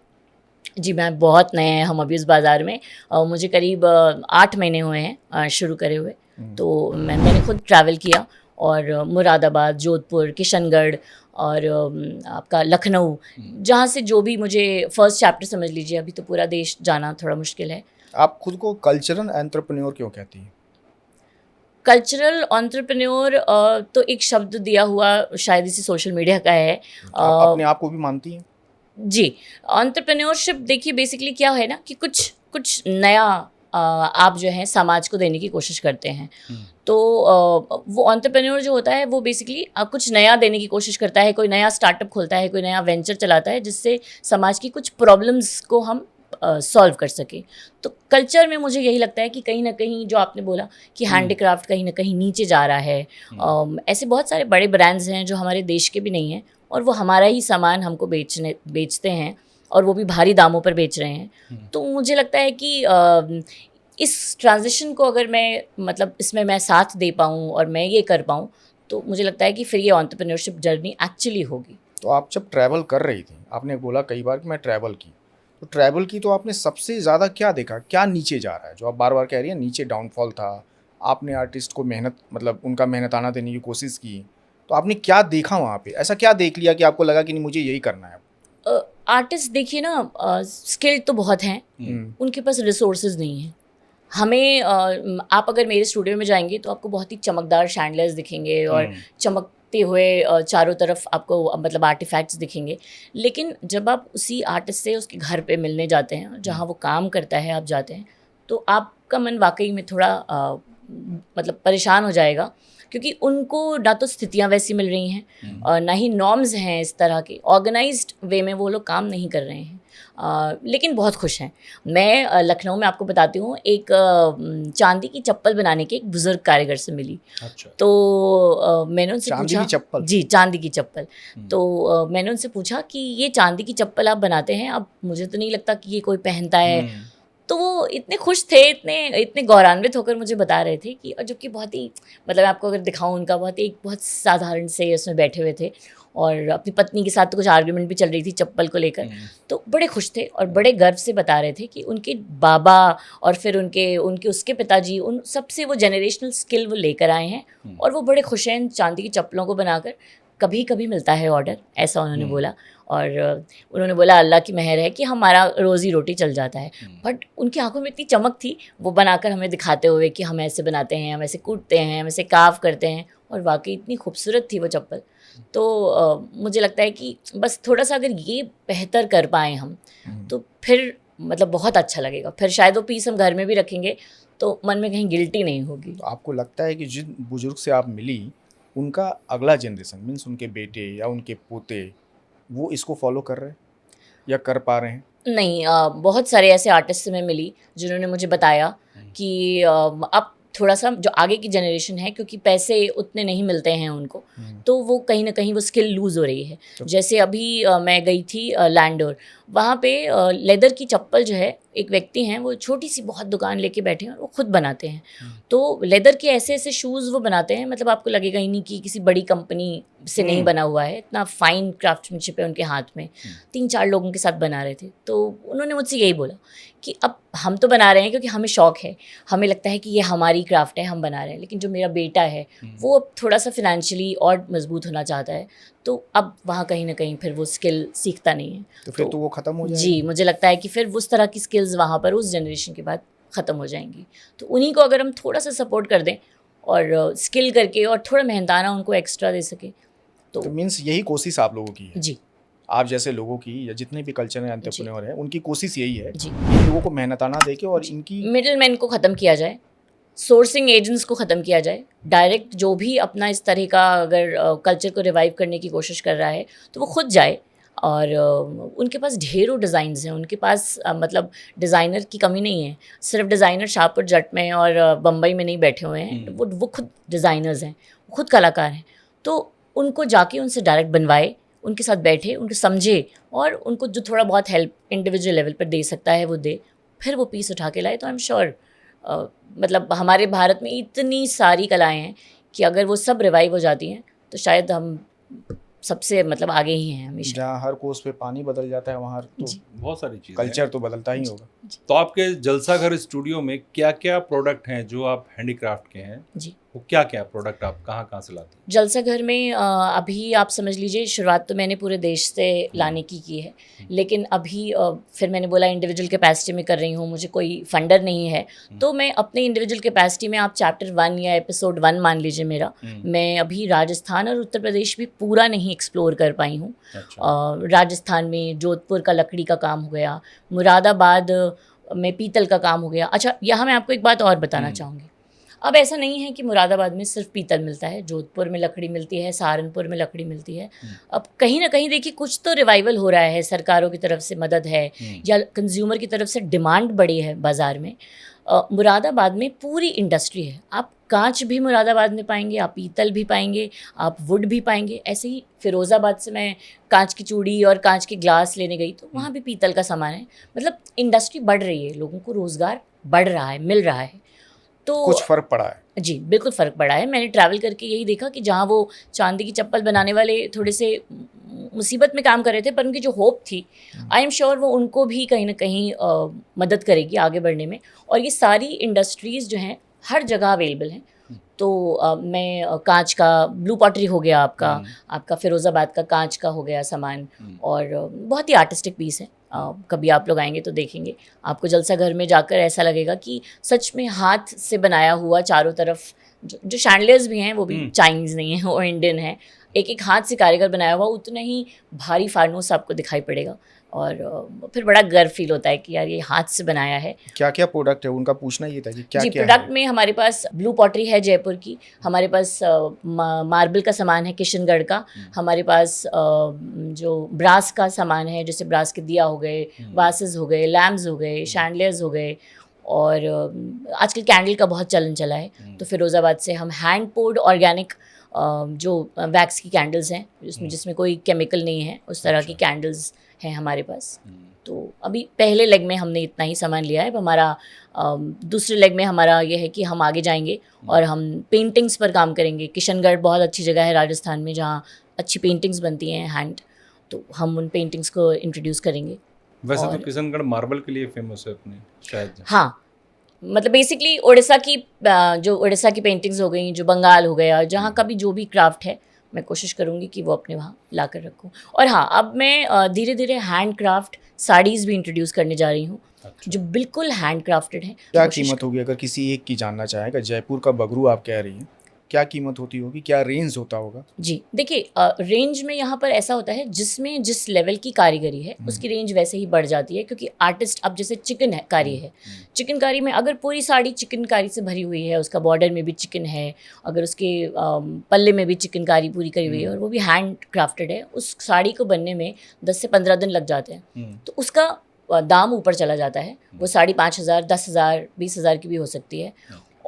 जी, मैं बहुत नए हैं हम अभी उस बाज़ार में, मुझे करीब 8 महीने हुए हैं शुरू करे हुए। तो मैंने खुद ट्रैवल किया और मुरादाबाद, जोधपुर, किशनगढ़ और आपका लखनऊ, जहाँ से जो भी मुझे फर्स्ट चैप्टर समझ लीजिए, अभी तो पूरा देश जाना थोड़ा मुश्किल है। आप खुद को कल्चरल एंटरप्रेन्योर क्यों कहती हैं? कल्चरल एंटरप्रेन्योर तो एक शब्द दिया हुआ शायद इसी सोशल मीडिया का है। आप अपने आप को भी मानती हैं? जी, एंटरप्रेन्योरशिप देखिए बेसिकली क्या है ना कि कुछ नया आप जो है समाज को देने की कोशिश करते हैं। तो वो एंटरप्रेन्योर जो होता है वो बेसिकली कुछ नया देने की कोशिश करता है, कोई नया स्टार्टअप खोलता है, कोई नया वेंचर चलाता है जिससे समाज की कुछ प्रॉब्लम्स को हम सॉल्व कर सके। तो कल्चर में मुझे यही लगता है कि कहीं ना कहीं जो आपने बोला कि हैंडीक्राफ्ट कहीं ना कहीं नीचे जा रहा है। ऐसे बहुत सारे बड़े ब्रांड्स हैं जो हमारे देश के भी नहीं हैं और वो हमारा ही सामान हमको बेचते हैं और वो भी भारी दामों पर बेच रहे हैं। तो मुझे लगता है कि इस ट्रांजिशन को अगर मैं मतलब इसमें मैं साथ दे पाऊँ और मैं ये कर पाऊँ तो मुझे लगता है कि फिर ये एंटरप्रेन्योरशिप जर्नी एक्चुअली होगी। तो आप जब ट्रैवल कर रही थी, आपने बोला कई बार कि मैं ट्रैवल की, तो ट्रैवल की तो आपने सबसे ज़्यादा क्या देखा, क्या नीचे जा रहा है जो आप बार बार कह रही हैं नीचे डाउनफॉल था, आपने आर्टिस्ट को मेहनत मतलब उनका मेहनताना देने की कोशिश की, तो आपने क्या देखा वहाँ पे, ऐसा क्या देख लिया कि आपको लगा कि नहीं मुझे यही करना है? आर्टिस्ट देखिए ना, स्किल्ड तो बहुत हैं, उनके पास रिसोर्सेज नहीं हैं। हमें आप अगर मेरे स्टूडियो में जाएंगे तो आपको बहुत ही चमकदार शैंडलर्स दिखेंगे और चमकते हुए चारों तरफ आपको मतलब आर्टिफैक्ट्स दिखेंगे। लेकिन जब आप उसी आर्टिस्ट से उसके घर पे मिलने जाते हैं जहाँ वो काम करता है, आप जाते हैं तो आपका मन वाकई में थोड़ा मतलब परेशान हो जाएगा, क्योंकि उनको ना तो स्थितियाँ वैसी मिल रही हैं और ना ही नॉर्म्स हैं इस तरह के, ऑर्गेनाइज्ड वे में वो लोग काम नहीं कर रहे हैं। लेकिन बहुत खुश हैं। मैं लखनऊ में आपको बताती हूँ, एक चांदी की चप्पल बनाने के एक बुज़ुर्ग कारीगर से मिली। अच्छा। तो मैंने उनसे पूछा, चांदी की चप्पल? जी, चांदी की चप्पल। तो मैंने उनसे पूछा कि ये चांदी की चप्पल आप बनाते हैं, अब मुझे तो नहीं लगता कि ये कोई पहनता है। तो वो इतने खुश थे, इतने गौरवान्वित होकर मुझे बता रहे थे कि, और जबकि बहुत ही मतलब आपको अगर दिखाऊं उनका बहुत साधारण से उसमें बैठे हुए थे और अपनी पत्नी के साथ तो कुछ आर्ग्यूमेंट भी चल रही थी चप्पल को लेकर। तो बड़े खुश थे और बड़े गर्व से बता रहे थे कि उनके बाबा और फिर उनके उसके पिताजी, उन सबसे वो जनरेशनल स्किल वो लेकर आए हैं और वो बड़े खुश हैं चांदी की चप्पलों को बनाकर। कभी कभी मिलता है ऑर्डर, ऐसा उन्होंने बोला। और उन्होंने बोला अल्लाह की मेहर है कि हमारा रोज़ी रोटी चल जाता है। बट उनकी आंखों में इतनी चमक थी वो बनाकर हमें दिखाते हुए कि हम ऐसे बनाते हैं, हम ऐसे कूटते हैं, हम ऐसे काव करते हैं, और वाकई इतनी खूबसूरत थी वो चप्पल। तो मुझे लगता है कि बस थोड़ा सा अगर ये बेहतर कर पाएँ हम तो फिर मतलब बहुत अच्छा लगेगा। फिर शायद वो पीस हम घर में भी रखेंगे तो मन में कहीं गिल्टी नहीं होगी। तो आपको लगता है कि जिन बुजुर्ग से आप मिली उनका अगला जनरेशन मीन्स उनके बेटे या उनके पोते वो इसको फॉलो कर रहे हैं या कर पा रहे हैं? नहीं, बहुत सारे ऐसे आर्टिस्ट से मैं मिली जिन्होंने मुझे बताया कि अब थोड़ा सा जो आगे की जनरेशन है, क्योंकि पैसे उतने नहीं मिलते हैं उनको, तो वो कहीं ना कहीं वो स्किल लूज़ हो रही है। जैसे अभी मैं गई थी लैंडोर, वहाँ पे लेदर की चप्पल जो है, एक व्यक्ति हैं वो छोटी सी बहुत दुकान लेके बैठे हैं और वो खुद बनाते हैं। तो लेदर के ऐसे ऐसे शूज़ वो बनाते हैं, मतलब आपको लगेगा ही नहीं कि किसी बड़ी कंपनी से नहीं बना हुआ है, इतना फाइन क्राफ्ट्समैनशिप है उनके हाथ में। 3-4 लोगों के साथ बना रहे थे, तो उन्होंने मुझसे यही बोला कि अब हम तो बना रहे हैं क्योंकि हमें शौक़ है, हमें लगता है कि ये हमारी क्राफ्ट है, हम बना रहे हैं, लेकिन जो मेरा बेटा है वो अब थोड़ा सा फिनेंशियली और मजबूत होना चाहता है, तो अब वहाँ कहीं ना कहीं फिर वो स्किल सीखता नहीं है। तो फिर तो वो ख़त्म हो जाएगा। जी, मुझे लगता है कि फिर उस तरह की स्किल्स वहाँ पर उस जनरेशन के बाद ख़त्म हो जाएंगी। तो उन्हीं को अगर हम थोड़ा सा सपोर्ट कर दें और स्किल करके और थोड़ा मेहनताना उनको एक्स्ट्रा दे सके तो मीन्स यही कोशिश आप लोगों की है। जी, आप जैसे लोगों की या जितने भी कल्चर एंटरप्रेन्योर हैं, उनकी कोशिश यही है जी, इन लोगों को मेहनताना देके और इनकी मिडिल मैन को ख़त्म किया जाए, सोर्सिंग एजेंट्स को ख़त्म किया जाए। डायरेक्ट जो भी अपना इस तरह का अगर कल्चर को रिवाइव करने की कोशिश कर रहा है तो वो खुद जाए। और उनके पास ढेरों डिज़ाइंस हैं, उनके पास मतलब डिज़ाइनर की कमी नहीं है। सिर्फ डिज़ाइनर शाहपुर जट में और बम्बई में नहीं बैठे हुए हैं, वो खुद डिज़ाइनर्स हैं, खुद कलाकार हैं। तो उनको जाके उनसे डायरेक्ट बनवाए, उनके साथ बैठे, उनको समझे और उनको जो थोड़ा बहुत हेल्प इंडिविजुअल लेवल पर दे सकता है वो दे, फिर वो पीस उठा के लाए। तो आई एम श्योर मतलब हमारे भारत में इतनी सारी कलाएं हैं कि अगर वो सब रिवाइव हो जाती हैं तो शायद हम सबसे मतलब आगे ही हैं हमेशा। जहाँ हर कोस पे पानी बदल जाता है वहाँ तो बहुत सारी चीज़ें कल्चर तो बदलता ही होगा। तो आपके जलसा घर स्टूडियो में क्या क्या प्रोडक्ट हैं जो आप हैंडीक्राफ्ट के हैं? जी, वो क्या क्या प्रोडक्ट आप कहाँ कहाँ से लाते हैं? जलसा घर में अभी आप समझ लीजिए शुरुआत तो मैंने पूरे देश से लाने की है, लेकिन अभी फिर मैंने बोला इंडिविजुअल कैपेसिटी में कर रही हूँ, मुझे कोई फंडर नहीं है, तो मैं अपने इंडिविजुअल कैपेसिटी में, आप चैप्टर 1 या एपिसोड 1 मान लीजिए मेरा, मैं अभी राजस्थान और उत्तर प्रदेश भी पूरा नहीं एक्सप्लोर कर पाई हूँ। राजस्थान में जोधपुर का लकड़ी का काम हो गया, मुरादाबाद में पीतल का काम हो गया। अच्छा, यहाँ मैं आपको एक बात और बताना चाहूँगी, अब ऐसा नहीं है कि मुरादाबाद में सिर्फ पीतल मिलता है, जोधपुर में लकड़ी मिलती है, सहारनपुर में लकड़ी मिलती है। अब कहीं ना कहीं देखिए कुछ तो रिवाइवल हो रहा है, सरकारों की तरफ से मदद है या कंज्यूमर की तरफ से डिमांड बढ़ी है बाज़ार में। मुरादाबाद में पूरी इंडस्ट्री है, आप कांच भी मुरादाबाद में पाएंगे, आप पीतल भी पाएंगे, आप वुड भी पाएंगे। ऐसे ही फिरोज़ाबाद से मैं कांच की चूड़ी और कांच के ग्लास लेने गई तो वहाँ भी पीतल का सामान है। मतलब इंडस्ट्री बढ़ रही है, लोगों को रोज़गार बढ़ रहा है, मिल रहा है। तो कुछ फ़र्क पड़ा है। जी, बिल्कुल फ़र्क पड़ा है। मैंने ट्रैवल करके यही देखा कि जहाँ वो चांदी की चप्पल बनाने वाले थोड़े से मुसीबत में काम कर रहे थे, पर उनकी जो होप थी, आई एम श्योर वो उनको भी कहीं ना कहीं मदद करेगी आगे बढ़ने में। और ये सारी इंडस्ट्रीज़ जो हैं हर जगह अवेलेबल हैं। तो मैं कांच का ब्लू पॉटरी हो गया आपका फिरोज़ाबाद का कांच का हो गया सामान, और बहुत ही आर्टिस्टिक पीस है। कभी आप लोग आएंगे तो देखेंगे, आपको जलसा घर में जाकर ऐसा लगेगा कि सच में हाथ से बनाया हुआ, चारों तरफ जो शैंडलियर्स भी हैं वो भी चाइनीज़ नहीं है, वो इंडियन है। एक एक हाथ से कारीगर बनाया हुआ, उतना ही भारी फार्नोस आपको दिखाई पड़ेगा और फिर बड़ा गर्व फील होता है कि यार ये हाथ से बनाया है। क्या क्या प्रोडक्ट है उनका, पूछना ये था कि क्या जी, क्या प्रोडक्ट है? में हमारे पास ब्लू पॉटरी है जयपुर की, हमारे पास मार्बल का सामान है किशनगढ़ का, हमारे पास जो ब्रास का सामान है, जैसे ब्रास के दिया हो गए, वासेस हो गए, लैम्प्स हो गए, शैंडलियर्स हो गए, और आजकल कैंडल का बहुत चलन चला है। तो फिरोज़ाबाद से हम हैंड पोर्ड ऑर्गेनिक जो वैक्स की कैंडल्स हैं, जिसमें कोई केमिकल नहीं है, उस तरह की कैंडल्स हैं हमारे पास। तो अभी पहले लेग में हमने इतना ही सामान लिया है। अब हमारा दूसरे लेग में हमारा ये है कि हम आगे जाएंगे और हम पेंटिंग्स पर काम करेंगे। किशनगढ़ बहुत अच्छी जगह है राजस्थान में जहाँ अच्छी पेंटिंग्स बनती हैं हैंड, तो हम उन पेंटिंग्स को इंट्रोड्यूस करेंगे। वैसे तो किशनगढ़ मार्बल के लिए फेमस है अपने शायद। हाँ, मतलब बेसिकली उड़ीसा की जो उड़ीसा की पेंटिंग्स हो गई, जो बंगाल हो गया, जहाँ का भी जो भी क्राफ्ट है, मैं कोशिश करूँगी कि वो अपने वहाँ ला कर रखूँ। और हाँ, अब मैं धीरे धीरे हैंड क्राफ्ट साड़ीज़ भी इंट्रोड्यूस करने जा रही हूँ। अच्छा। जो बिल्कुल हैंड क्राफ्टेड है। क्या कीमत होगी अगर किसी एक की जानना चाहेगा? जयपुर का बगरू आप कह रही हैं, क्या कीमत होती होगी, क्या रेंज होता होगा? जी देखिए, रेंज में यहाँ पर ऐसा होता है जिसमें जिस लेवल की कारीगरी है उसकी रेंज वैसे ही बढ़ जाती है, क्योंकि आर्टिस्ट अब जैसे चिकनकारी है, चिकनकारी में अगर पूरी साड़ी चिकनकारी से भरी हुई है, उसका बॉर्डर में भी चिकन है, अगर उसके पल्ले में भी चिकनकारी पूरी करी हुई है और वो भी हैंड क्राफ्टेड है, उस साड़ी को बनने में 10 से 15 दिन लग जाते हैं। तो उसका दाम ऊपर चला जाता है। वो साड़ी 5,000, 10,000, 20,000 की भी हो सकती है।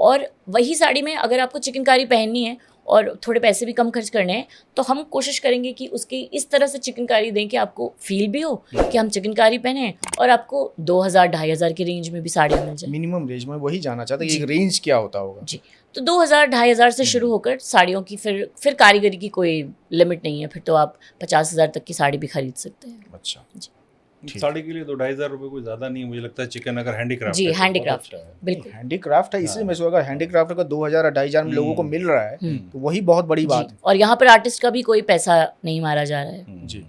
और वही साड़ी में अगर आपको चिकनकारी पहननी है और थोड़े पैसे भी कम खर्च करने हैं तो हम कोशिश करेंगे कि उसकी इस तरह से चिकनकारी दें कि आपको फील भी हो कि हम चिकनकारी पहने और आपको 2000-2500 की रेंज में भी साड़ियाँ मिल जाए। मिनिमम रेंज में वही जाना चाहता कि एक रेंज क्या होता होगा। जी, तो 2000-2500 से शुरू होकर साड़ियों की फिर कारीगरी की कोई लिमिट नहीं है, फिर तो आप 50,000 तक की साड़ी भी खरीद सकते हैं। अच्छा जी, साड़ी के लिए तो 2,500 रुपये कोई ज़्यादा नहीं है, मुझे लगता है चिकन अगर हैंडीक्राफ्ट जी है तो बहुत हैंडीक्राफ्ट अच्छा है। बिल्कुल हैंडीक्राफ्ट है, इसलिए मैं सोचा हैंडीक्राफ्ट अगर 2000-2500 में लोगों को मिल रहा है तो वही बहुत बड़ी बात जी, है। और यहाँ पर आर्टिस्ट का भी कोई पैसा नहीं मारा जा रहा है। जी।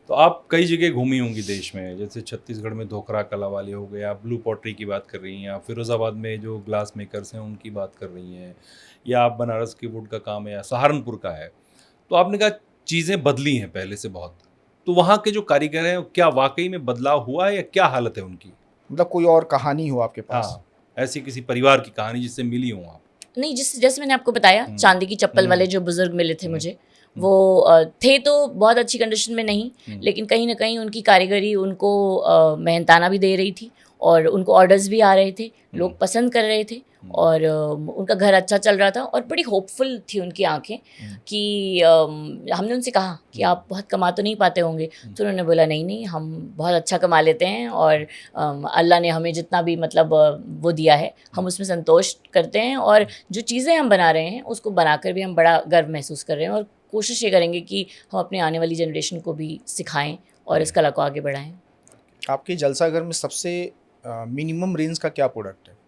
तो आप कई जगह घूमी होंगी देश में, जैसे छत्तीसगढ़ में धोखरा कला वाले हो गए, आप ब्लू पॉटरी की बात कर रही हैं, आप फिरोज़ाबाद में जो ग्लास मेकर्स हैं उनकी बात कर रही हैं, या आप बनारस के वुड का काम है या सहारनपुर का है। तो आपने कहा चीज़ें बदली हैं पहले से बहुत, तो वहाँ के जो कारीगर हैं क्या वाकई में बदलाव हुआ है या क्या हालत है उनकी? मतलब कोई और कहानी हो आपके पास? हाँ, ऐसी किसी परिवार की कहानी जिससे मिली हो आप? नहीं, जैसे मैंने आपको बताया चांदी की चप्पल वाले जो बुजुर्ग मिले थे मुझे, वो थे तो बहुत अच्छी कंडीशन में नहीं, लेकिन कहीं ना कहीं उनकी कारीगरी उनको मेहनताना भी दे रही थी और उनको ऑर्डर्स भी आ रहे थे, लोग पसंद कर रहे थे और उनका घर अच्छा चल रहा था और बड़ी होपफुल थी उनकी आंखें कि हमने उनसे कहा कि आप बहुत कमा तो नहीं पाते होंगे, तो उन्होंने बोला नहीं हम बहुत अच्छा कमा लेते हैं और अल्लाह ने हमें जितना भी मतलब वो दिया है हम उसमें संतोष करते हैं और जो चीज़ें हम बना रहे हैं उसको बनाकर भी हम बड़ा गर्व महसूस कर रहे हैं और कोशिश ये करेंगे कि हम अपने आने वाली जनरेशन को भी सिखाएं और इस कला को आगे बढ़ाएं। आपके जलसा घर में सबसे मिनिमम रेंज का क्या प्रोडक्ट है?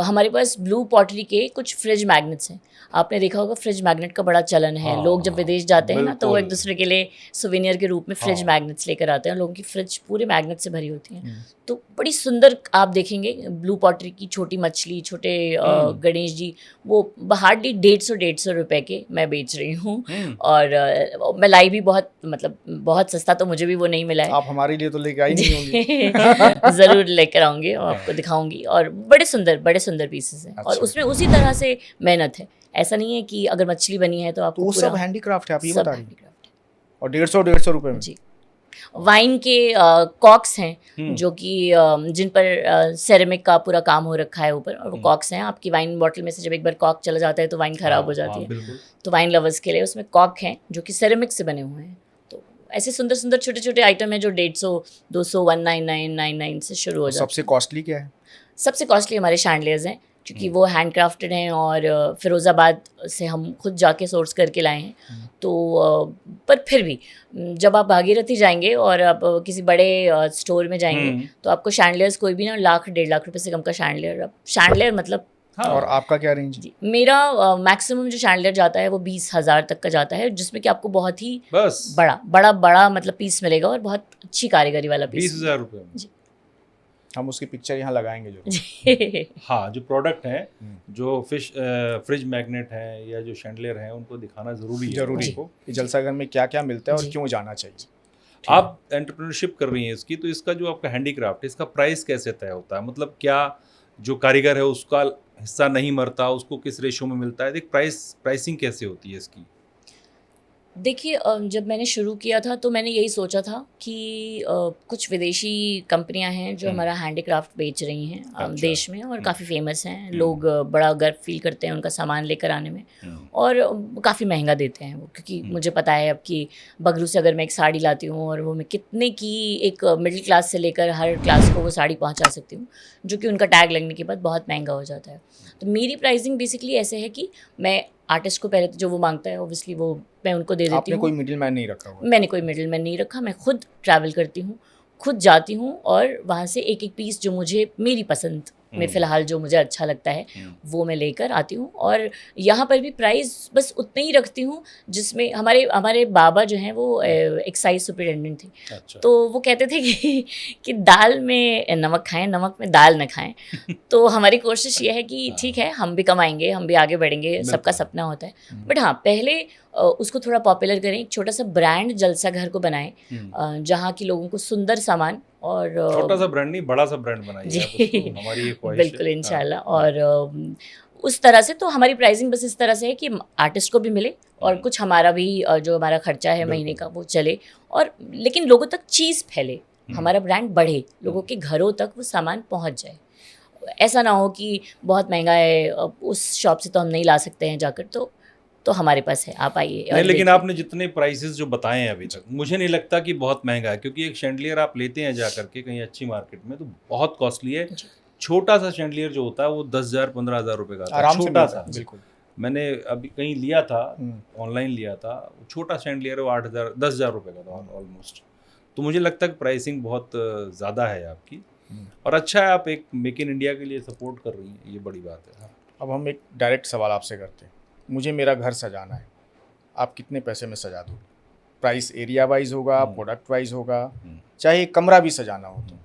हमारे पास ब्लू पॉटरी के कुछ फ्रिज मैग्नेट्स हैं। आपने देखा होगा फ्रिज मैग्नेट का बड़ा चलन है। हाँ, लोग जब विदेश जाते हैं ना तो वो एक बिल्कुल। दूसरे के लिए सुवेनियर के रूप में फ्रिज हाँ। मैग्नेट्स लेकर आते हैं। लोगों की फ्रिज पूरे मैग्नेट से भरी होती हैं। तो बड़ी सुंदर आप देखेंगे ब्लू पॉटरी की छोटी मछली, छोटे गणेश जी, वो हार्डली 150 रुपए के मैं बेच रही हूँ और मैं लाई भी बहुत मतलब बहुत सस्ता, तो मुझे भी वो नहीं मिला है। आप हमारे लिए तो लेके आई नहीं होंगी। ज़रूर लेकर आऊँगी और आपको दिखाऊंगी और बड़े सुंदर पीसेस हैं और अच्छा। उसमें उसी तरह से मेहनत है। ऐसा नहीं है कि अगर मछली बनी है तो तो आपको वो पूरा सब हैंडीक्राफ्ट है, आप ये सब बता रही हैं? हैंडीक्राफ्ट है। और 150 रुपए में? जी, वाइन के कॉक्स हैं जो कि जिन पर सेरेमिक का पूरा काम हो रखा है ऊपर, और वो कॉक्स हैं। आपकी वाइन बॉटल में से जब एक बार कॉक चला जाता है तो वाइन खराब हो जाती है, बिल्कुल। तो वाइन लवर्स के लिए उसमें कॉक हैं जो कि सेरेमिक से बने हुए हैं। तो ऐसे सुंदर छोटे आइटम हैं जो 150, 200, 199 से शुरू हो जाते हैं। सबसे कॉस्टली क्या है? सबसे कॉस्टली हमारे शैंडलियर्स हैं क्योंकि वो हैंड क्राफ्टेड हैं और फिरोज़ाबाद से हम खुद जाके सोर्स करके लाए हैं। तो पर फिर भी जब आप भागीरथी जाएंगे और आप किसी बड़े स्टोर में जाएंगे तो आपको शैंडलियर्स कोई भी ना 1,00,000-1,50,000 रुपये से कम का शैंडलियर मतलब। हाँ। और आपका क्या रेंज है? जी, मेरा मैक्सिमम जो शैंडलियर जाता है वो 20,000 तक का जाता है, जिसमें कि आपको बहुत ही बस बड़ा मतलब पीस मिलेगा और बहुत अच्छी कारीगरी वाला पीस। 20,000 रुपये में। जी। हम उसकी पिक्चर यहाँ लगाएंगे जो। हाँ, जो प्रोडक्ट हैं, जो फ्रिज मैग्नेट हैं या जो शैंडलियर हैं, उनको दिखाना ज़रूरी है। जरूरी आपको। कि जलसा घर में क्या क्या मिलता है और जी। क्यों जाना चाहिए। आप एंटरप्रेन्योरशिप कर रही हैं इसकी, तो इसका जो आपका हैंडीक्राफ्ट है इसका प्राइस कैसे तय होता है? मतलब क्या जो कारीगर है उसका हिस्सा नहीं मरता, उसको किस रेशो में मिलता है? एक प्राइसिंग कैसे होती है इसकी? देखिए, जब मैंने शुरू किया था तो मैंने यही सोचा था कि कुछ विदेशी कंपनियां हैं जो हमारा हैंडीक्राफ्ट बेच रही हैं अच्छा। देश में और काफ़ी फेमस हैं। लोग बड़ा गर्व फील करते हैं उनका सामान लेकर आने में और काफ़ी महंगा देते हैं वो, क्योंकि मुझे पता है अब कि बगरू से अगर मैं एक साड़ी लाती हूँ और वो मैं कितने की एक मिडिल क्लास से लेकर हर क्लास को वो साड़ी पहुँचा सकती हूँ, जो कि उनका टैग लगने के बाद बहुत महंगा हो जाता है। तो मेरी प्राइसिंग बेसिकली ऐसे है कि मैं आर्टिस्ट को पहले तो जो वो मांगता है ओब्वियसली वो मैं उनको दे देती आपने हूँ। कोई मिडिल मैन नहीं रखा हुआ? मैंने कोई मिडिल मैन नहीं रखा, मैं खुद ट्रैवल करती हूँ, खुद जाती हूँ और वहाँ से एक एक पीस जो मुझे मेरी पसंद में फ़िलहाल जो मुझे अच्छा लगता है वो मैं लेकर आती हूँ। और यहाँ पर भी प्राइस बस उतने ही रखती हूँ जिसमें हमारे बाबा जो हैं वो एक्साइज सुपरिटेंडेंट थे। अच्छा। तो वो कहते थे कि दाल में नमक खाएं, नमक में दाल न खाएं। तो हमारी कोशिश ये है कि ठीक है, हम भी कमाएंगे, हम भी आगे बढ़ेंगे, सबका सपना होता है। बट हाँ, पहले उसको थोड़ा पॉपुलर करें, एक छोटा सा ब्रांड जलसा घर को बनाएं जहाँ की लोगों को सुंदर सामान और छोटा सा ब्रांड नहीं, बड़ा सा ब्रांड बनाइए जी। आप उसको, हमारी ये ख्वाहिश है। बिल्कुल, इंशाल्लाह। और उस तरह से तो हमारी प्राइसिंग बस इस तरह से है कि आर्टिस्ट को भी मिले और कुछ हमारा भी जो हमारा खर्चा है महीने का वो चले, और लेकिन लोगों तक चीज़ फैले, हमारा ब्रांड बढ़े, लोगों के घरों तक वो सामान पहुंच जाए। ऐसा ना हो कि बहुत महंगा है, उस शॉप से तो हम नहीं ला सकते हैं जाकर, तो हमारे पास है, आप आइए। नहीं, लेकिन आपने जितने प्राइसेस जो बताए हैं अभी तक, मुझे नहीं लगता कि बहुत महंगा है, क्योंकि एक शैंडलियर आप लेते हैं जा करके कहीं अच्छी मार्केट में तो बहुत कॉस्टली है। छोटा सा शैंडलियर जो होता है वो 10,000 15,000 रुपए का आता है, आराम से छोटा मिलता सा। है, बिल्कुल। मैंने अभी कहीं लिया था, ऑनलाइन लिया था, छोटा शैंडलियर वो 8,000 10,000 रुपए का था ऑलमोस्ट। तो मुझे लगता है कि प्राइसिंग बहुत ज़्यादा है आपकी, और अच्छा है आप एक मेक इन इंडिया के लिए सपोर्ट कर रही हैं, ये बड़ी बात है। अब हम एक डायरेक्ट सवाल आपसे करते हैं, मुझे मेरा घर सजाना है, आप कितने पैसे में सजा दोगे? प्राइस एरिया वाइज होगा, प्रोडक्ट वाइज होगा, चाहे एक कमरा भी सजाना हो तो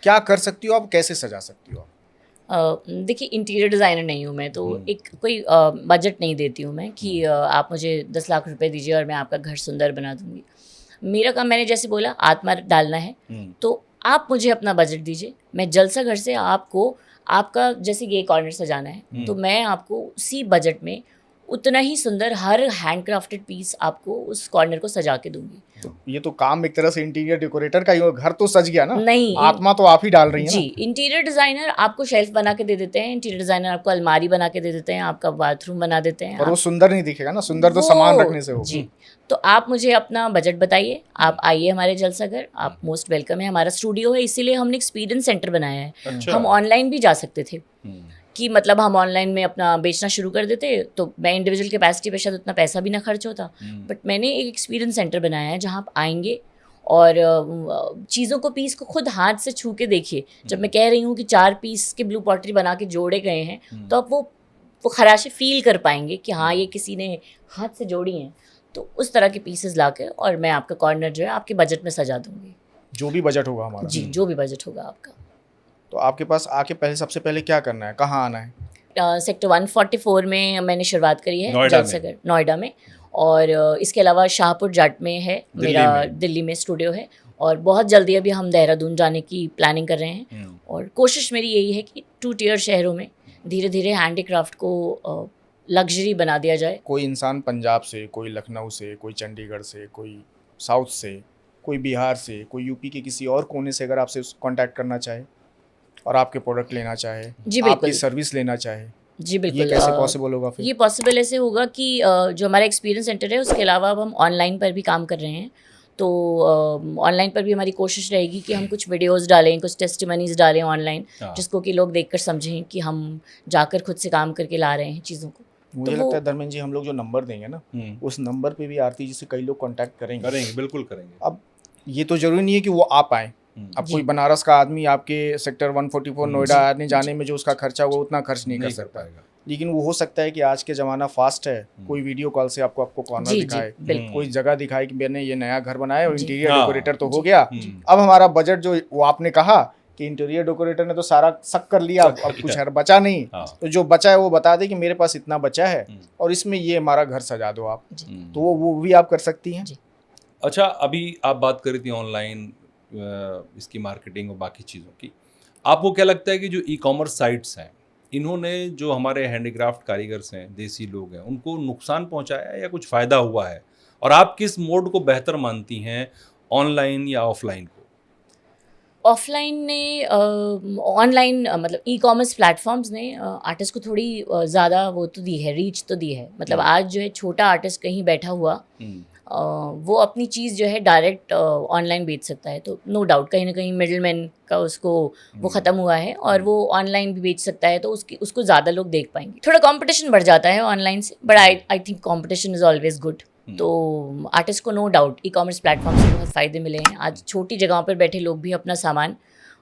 क्या कर सकती हो आप, कैसे सजा सकती हो आप? देखिए, इंटीरियर डिज़ाइनर नहीं हूँ मैं, तो एक कोई बजट नहीं देती हूँ मैं कि आप मुझे 10 लाख रुपए दीजिए और मैं आपका घर सुंदर बना दूँगी। मेरा काम, मैंने जैसे बोला, आत्मा डालना है, तो आप मुझे अपना बजट दीजिए, मैं जलसा घर से आपको, आपका जैसे ये कॉर्नर सजाना है तो मैं आपको उसी बजट में उतना ही सुंदर हर हैंडक्राफ्टेड पीस आपको उस कॉर्नर को सजा के दूंगी। ये तो काम एक तरह से इंटीरियर डेकोरेटर का ही हो, घर तो सज गया ना, नहीं, आत्मा तो आप ही डाल रही हैं जी। इंटीरियर डिजाइनर आपको शेल्फ बना के दे देते हैं, इंटीरियर डिजाइनर आपको अलमारी बना के दे देते हैं, आपका बाथरूम बना देते हैं, और वो सुंदर नहीं दिखेगा ना, सुंदर तो सामान रखने से होगा। जी, तो आप मुझे अपना बजट बताइए, आप आइए हमारे जलसा घर, आप मोस्ट वेलकम है। हमारा स्टूडियो है, इसीलिए हमने एक्सपीरियंस सेंटर बनाया है। अच्छा। हम ऑनलाइन भी जा सकते थे कि मतलब हम ऑनलाइन में अपना बेचना शुरू कर देते, तो मैं इंडिविजुअल कैपेसिटी पे शायद उतना पैसा भी ना खर्च होता, बट मैंने एक एक्सपीरियंस सेंटर बनाया है जहाँ आप आएंगे और चीज़ों को, पीस को खुद हाथ से छू के देखिए। जब मैं कह रही हूँ कि 4 पीस के ब्लू पॉटरी बना के जोड़े गए हैं, तो आप वो खराशे फील कर पाएंगे कि हाँ, ये किसी ने हाथ से जोड़ी हैं। तो उस तरह के पीसेस ला के और मैं आपका कॉर्नर जो है आपके बजट में सजा दूँगी, जो भी बजट होगा हमारा। जी, जो भी बजट होगा आपका। तो आपके पास आके सबसे पहले क्या करना है, कहाँ आना है? सेक्टर 144 में मैंने शुरुआत करी है, नोएडा जलसा घर, नोएडा में, और इसके अलावा शाहपुर जाट में है मेरा, दिल्ली में स्टूडियो है, और बहुत जल्दी अभी हम देहरादून जाने की प्लानिंग कर रहे हैं। और कोशिश मेरी यही है कि 2 टियर शहरों में धीरे धीरे हैंडीक्राफ्ट को लग्जरी बना दिया जाए। कोई इंसान पंजाब से, कोई लखनऊ से, कोई चंडीगढ़ से, कोई साउथ से, कोई बिहार से, कोई यूपी के किसी और कोने से अगर आपसे कांटेक्ट करना चाहे और आपके प्रोडक्ट लेना चाहे, जी बिल्कुल, आपकी सर्विस लेना चाहे, जी बिल्कुल, ये कैसे पॉसिबल होगा फिर? ये पॉसिबल ऐसे होगा कि जो हमारा एक्सपीरियंस सेंटर है उसके अलावा अब हम ऑनलाइन पर भी काम कर रहे हैं। तो ऑनलाइन पर भी हमारी कोशिश रहेगी कि हम कुछ वीडियोस डालें, कुछ टेस्टिमनीज डालें ऑनलाइन, जिसको कि लोग देखकर समझें कि हम जाकर खुद से काम करके ला रहे हैं चीज़ों को। मुझे लगता है धर्मेंद्र जी, हम लोग जो नंबर देंगे ना, उस नंबर पे भी आरती जी से कई लोग कांटेक्ट करेंगे, बिल्कुल करेंगे। अब ये तो जरूरी नहीं है कि वो आ पाए। अब कोई बनारस का आदमी आपके सेक्टर 144 नोएडा आने जाने में जो उसका खर्चा हुआ उतना खर्च नहीं कर सकता, लेकिन वो हो सकता है कि आज के ज़माना फास्ट है, कोई वीडियो कॉल से आपको कॉर्नर दिखाए, कोई जगह दिखाए कि मैंने ये नया घर बनाया और इंटीरियर डेकोरेटर तो हो गया। अब हमारा बजट जो वो आपने कहा कि इंटीरियर डेकोरेटर ने तो सारा सक कर लिया, अब कुछ बचा नहीं, तो जो बचा है वो बता दे कि मेरे पास इतना बचा है और इसमें ये हमारा घर सजा दो आप, तो वो भी आप कर सकती हैं। अच्छा, अभी आप बात कर रही थी ऑनलाइन इसकी मार्केटिंग और बाकी चीज़ों की, आपको क्या लगता है कि जो ई कॉमर्स साइट्स हैं, इन्होंने जो हमारे हैंडीक्राफ्ट कारीगर्स हैं, देसी लोग हैं, उनको नुकसान पहुंचाया है या कुछ फ़ायदा हुआ है? और आप किस मोड को बेहतर मानती हैं, ऑनलाइन या ऑफलाइन को? ऑफलाइन ने ऑनलाइन मतलब ई कॉमर्स प्लेटफॉर्म्स ने आर्टिस्ट को थोड़ी ज़्यादा वो तो दी है, रीच तो दी है। मतलब आज जो है छोटा आर्टिस्ट कहीं बैठा हुआ वो अपनी चीज़ जो है डायरेक्ट ऑनलाइन बेच सकता है, तो नो डाउट कहीं ना कहीं मिडलमैन का उसको वो ख़त्म हुआ है और वो ऑनलाइन भी बेच सकता है, तो उसको ज़्यादा लोग देख पाएंगे। थोड़ा कंपटीशन बढ़ जाता है ऑनलाइन से, but I think competition is always good. तो आर्टिस्ट को no doubt e commerce platform से बहुत फ़ायदे मिले हैं। आज छोटी जगहों पर बैठे लोग भी अपना सामान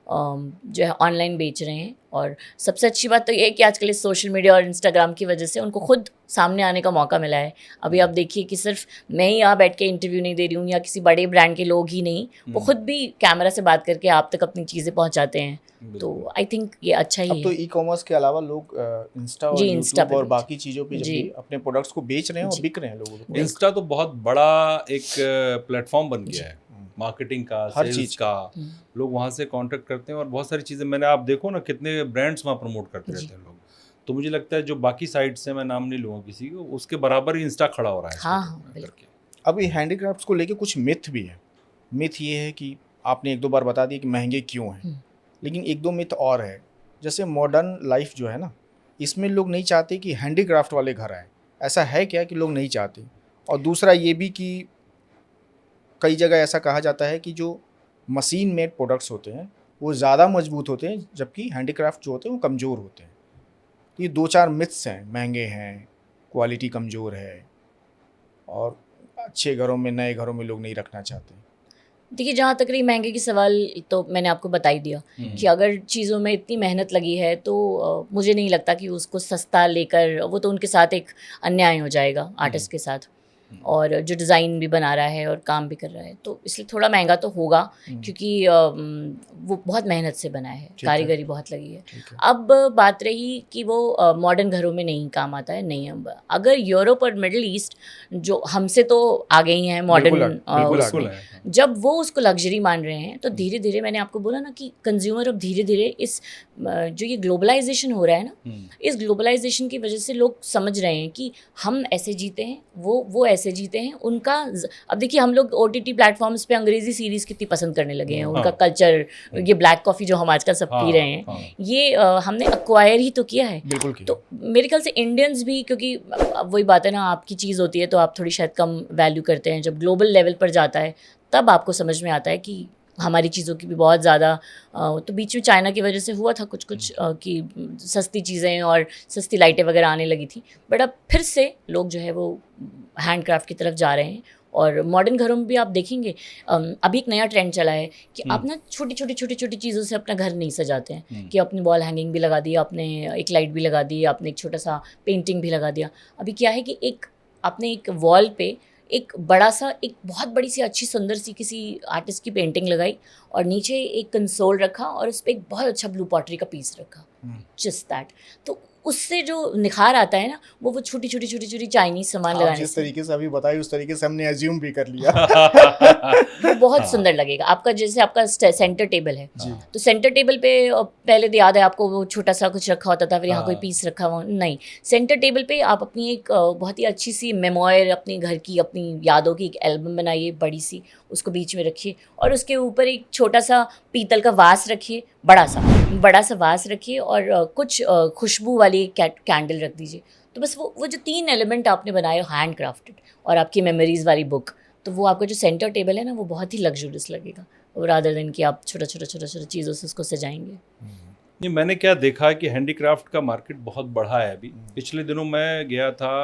जो है ऑनलाइन बेच रहे हैं, और सबसे अच्छी बात तो ये है कि आजकल इस सोशल मीडिया और इंस्टाग्राम की वजह से उनको खुद सामने आने का मौका मिला है। अभी आप देखिए कि सिर्फ मैं ही यहाँ बैठ के इंटरव्यू नहीं दे रही हूँ या किसी बड़े ब्रांड के लोग ही नहीं, वो खुद भी कैमरा से बात करके आप तक अपनी चीज़ें पहुँचाते हैं, तो आई थिंक ये अच्छा ही है। अब तो ई कॉमर्स के अलावा लोग इंस्टा और यूट्यूब और बाकी चीज़ों पे जब अपने प्रोडक्ट्स को बेच रहे हैं और बिक रहे हैं लोगों को। इंस्टा तो बहुत बड़ा एक प्लेटफॉर्म बन गया है मार्केटिंग का, हर चीज़ का, लोग वहाँ से कांटेक्ट करते हैं और बहुत सारी चीज़ें, मैंने आप देखो ना कितने ब्रांड्स वहाँ प्रमोट करते रहते हैं लोग। तो मुझे लगता है जो बाकी साइट्स हैं, मैं नाम नहीं लूँगा किसी को, उसके बराबर ही इंस्टा खड़ा हो रहा है। हाँ, बिल्कुल। अभी हैंडीक्राफ्ट्स को लेके कुछ मिथ भी है। मिथ ये है कि आपने 1-2 बार बता दिया कि महंगे क्यों हैं, लेकिन 1-2 मिथ और है जैसे मॉडर्न लाइफ जो है ना, इसमें लोग नहीं चाहते कि हैंडीक्राफ्ट वाले घर आए। ऐसा है क्या कि लोग नहीं चाहते? और दूसरा ये भी कि कई जगह ऐसा कहा जाता है कि जो मशीन मेड प्रोडक्ट्स होते हैं वो ज़्यादा मजबूत होते हैं, जबकि हैंडीक्राफ्ट जो होते हैं वो कमज़ोर होते हैं। तो ये 2-4 मिथ्स हैं, महंगे हैं, क्वालिटी कमज़ोर है, और अच्छे घरों में, नए घरों में लोग नहीं रखना चाहते। देखिए, जहाँ तक रही महंगे की सवाल, तो मैंने आपको बता ही दिया कि अगर चीज़ों में इतनी मेहनत लगी है तो मुझे नहीं लगता कि उसको सस्ता लेकर, वो तो उनके साथ एक अन्याय हो जाएगा आर्टिस्ट के साथ, और जो डिज़ाइन भी बना रहा है और काम भी कर रहा है, तो इसलिए थोड़ा महंगा तो होगा, क्योंकि वो बहुत मेहनत से बना है, कारीगरी बहुत लगी है। अब बात रही कि वो मॉडर्न घरों में नहीं काम आता है, नहीं। अब अगर यूरोप और मिडिल ईस्ट जो हमसे तो आगे ही हैं मॉडर्न, जब वो उसको लग्जरी मान रहे हैं, तो धीरे धीरे, मैंने आपको बोला ना कि कंज्यूमर अब धीरे धीरे इस जो ये ग्लोबलाइजेशन हो रहा है ना, इस ग्लोबलाइजेशन की वजह से लोग समझ रहे हैं कि हम ऐसे जीते हैं, वो ऐसे जीते हैं। उनका अब देखिए, हम लोग OTT प्लेटफॉर्म्स पे अंग्रेजी सीरीज़ कितनी पसंद करने लगे हैं, उनका कल्चर, ये ब्लैक कॉफ़ी जो हम आजकल सब पी रहे हैं, ये हमने एक्वायर ही तो किया है। तो मेरे ख्याल से इंडियंस भी, क्योंकि वही बात है ना, आपकी चीज़ होती है तो आप थोड़ी शायद कम वैल्यू करते हैं, जब ग्लोबल लेवल पर जाता है तब आपको समझ में आता है कि हमारी चीज़ों की भी बहुत ज़्यादा, तो बीच में चाइना की वजह से हुआ था कुछ कि सस्ती चीज़ें और सस्ती लाइटें वगैरह आने लगी थी, बट अब फिर से लोग जो है वो हैंडक्राफ्ट की तरफ जा रहे हैं। और मॉडर्न घरों में भी आप देखेंगे, अभी एक नया ट्रेंड चला है कि आप ना छोटी छोटी चीज़ों से अपना घर नहीं सजाते हैं, कि अपनी वॉल हैंगिंग भी लगा दी, आपने एक लाइट भी लगा दी, आपने एक छोटा सा पेंटिंग भी लगा दिया। अभी क्या है कि आपने एक वॉल पे एक बड़ा सा, एक बहुत बड़ी सी अच्छी सुंदर सी किसी आर्टिस्ट की पेंटिंग लगाई, और नीचे एक कंसोल रखा, और उस पर एक बहुत अच्छा ब्लू पॉटरी का पीस रखा, जस्ट दैट। तो उससे जो निखार आता है ना, वो छोटी छोटी चाइनीज सामान लगाने जिस तरीके से अभी बताई उस तरीके से हमने एज्यूम भी कर लिया। वो बहुत सुंदर लगेगा आपका। जैसे आपका सेंटर टेबल है, तो सेंटर टेबल पे पहले तो याद है आपको, वो छोटा सा कुछ रखा होता था, फिर यहाँ कोई पीस रखा हुआ नहीं। सेंटर टेबल पे आप अपनी एक बहुत ही अच्छी सी मेमोयर, अपने घर की, अपनी यादों की एक एल्बम बनाइए बड़ी सी, उसको बीच में रखिए, और उसके ऊपर एक छोटा सा पीतल का वास रखिए, बड़ा सा वास रखिए, और कुछ खुशबू वाली कैंडल रख दीजिए। तो बस वो जो 3 एलिमेंट आपने बनाए हैंड क्राफ्टेड, और आपकी मेमोरीज वाली बुक, तो वो आपका जो सेंटर टेबल है ना, वो बहुत ही लग्जरियस लगेगा, और रादर देन कि आप छोटा छोटा चीज़ों से उसको सजाएंगे। नहीं, मैंने क्या देखा कि हैंडीक्राफ्ट का मार्केट बहुत बढ़ा है अभी। पिछले दिनों मैं गया था,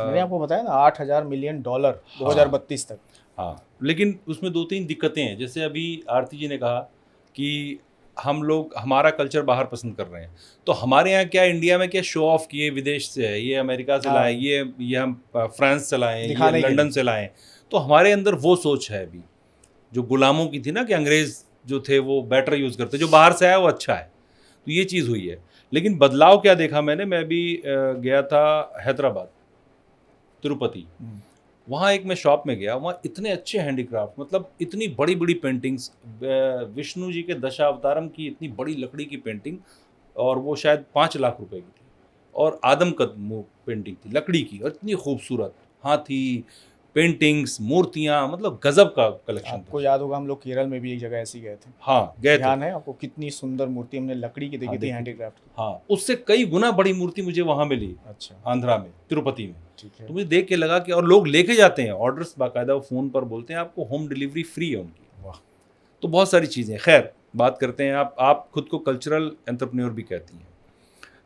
मैंने आपको बताया ना, $8,000 मिलियन 2032 तक। हाँ, लेकिन उसमें 2-3 दिक्कतें हैं। जैसे अभी आरती जी ने कहा कि हम लोग हमारा कल्चर बाहर पसंद कर रहे हैं, तो हमारे यहाँ क्या, इंडिया में क्या शो ऑफ किए विदेश से है, ये अमेरिका से लाए, ये हम फ्रांस से लाएँ, ये लंदन से लाएँ। तो हमारे अंदर वो सोच है अभी, जो गुलामों की थी ना, कि अंग्रेज़ जो थे वो बैटर यूज़ करते, जो बाहर से आया वो अच्छा है, तो ये चीज़ हुई है। लेकिन बदलाव क्या देखा मैंने, मैं अभी गया था हैदराबाद, तिरुपति, वहाँ एक मैं शॉप में गया, वहाँ इतने अच्छे हैंडीक्राफ्ट, मतलब इतनी बड़ी बड़ी पेंटिंग्स, विष्णु जी के दशावतारम की इतनी बड़ी लकड़ी की पेंटिंग, और वो शायद 5 लाख रुपए की थी, और आदम कद पेंटिंग थी लकड़ी की, और इतनी खूबसूरत हाथी, पेंटिंग्स, मूर्तियाँ, मतलब गजब का कलेक्शन। आपको याद होगा, हम लोग केरल में भी एक जगह ऐसी गए थे। हाँ, गए थे। ध्यान है आपको, कितनी सुंदर मूर्ति हमने लकड़ी की देखी थी, हैंडीक्राफ्ट की। हाँ, उससे कई गुना बड़ी मूर्ति मुझे वहाँ मिली। अच्छा, आंध्रा में, तिरुपति में। ठीक है। तो मुझे देख के लगा कि, और लोग लेके जाते हैं ऑर्डर्स बाकायदा, वो फ़ोन पर बोलते हैं, आपको होम डिलीवरी फ्री है उनकी। वाह। तो बहुत सारी चीज़ें। खैर, बात करते हैं, आप खुद को कल्चरल एंटरप्रेन्योर भी कहती हैं,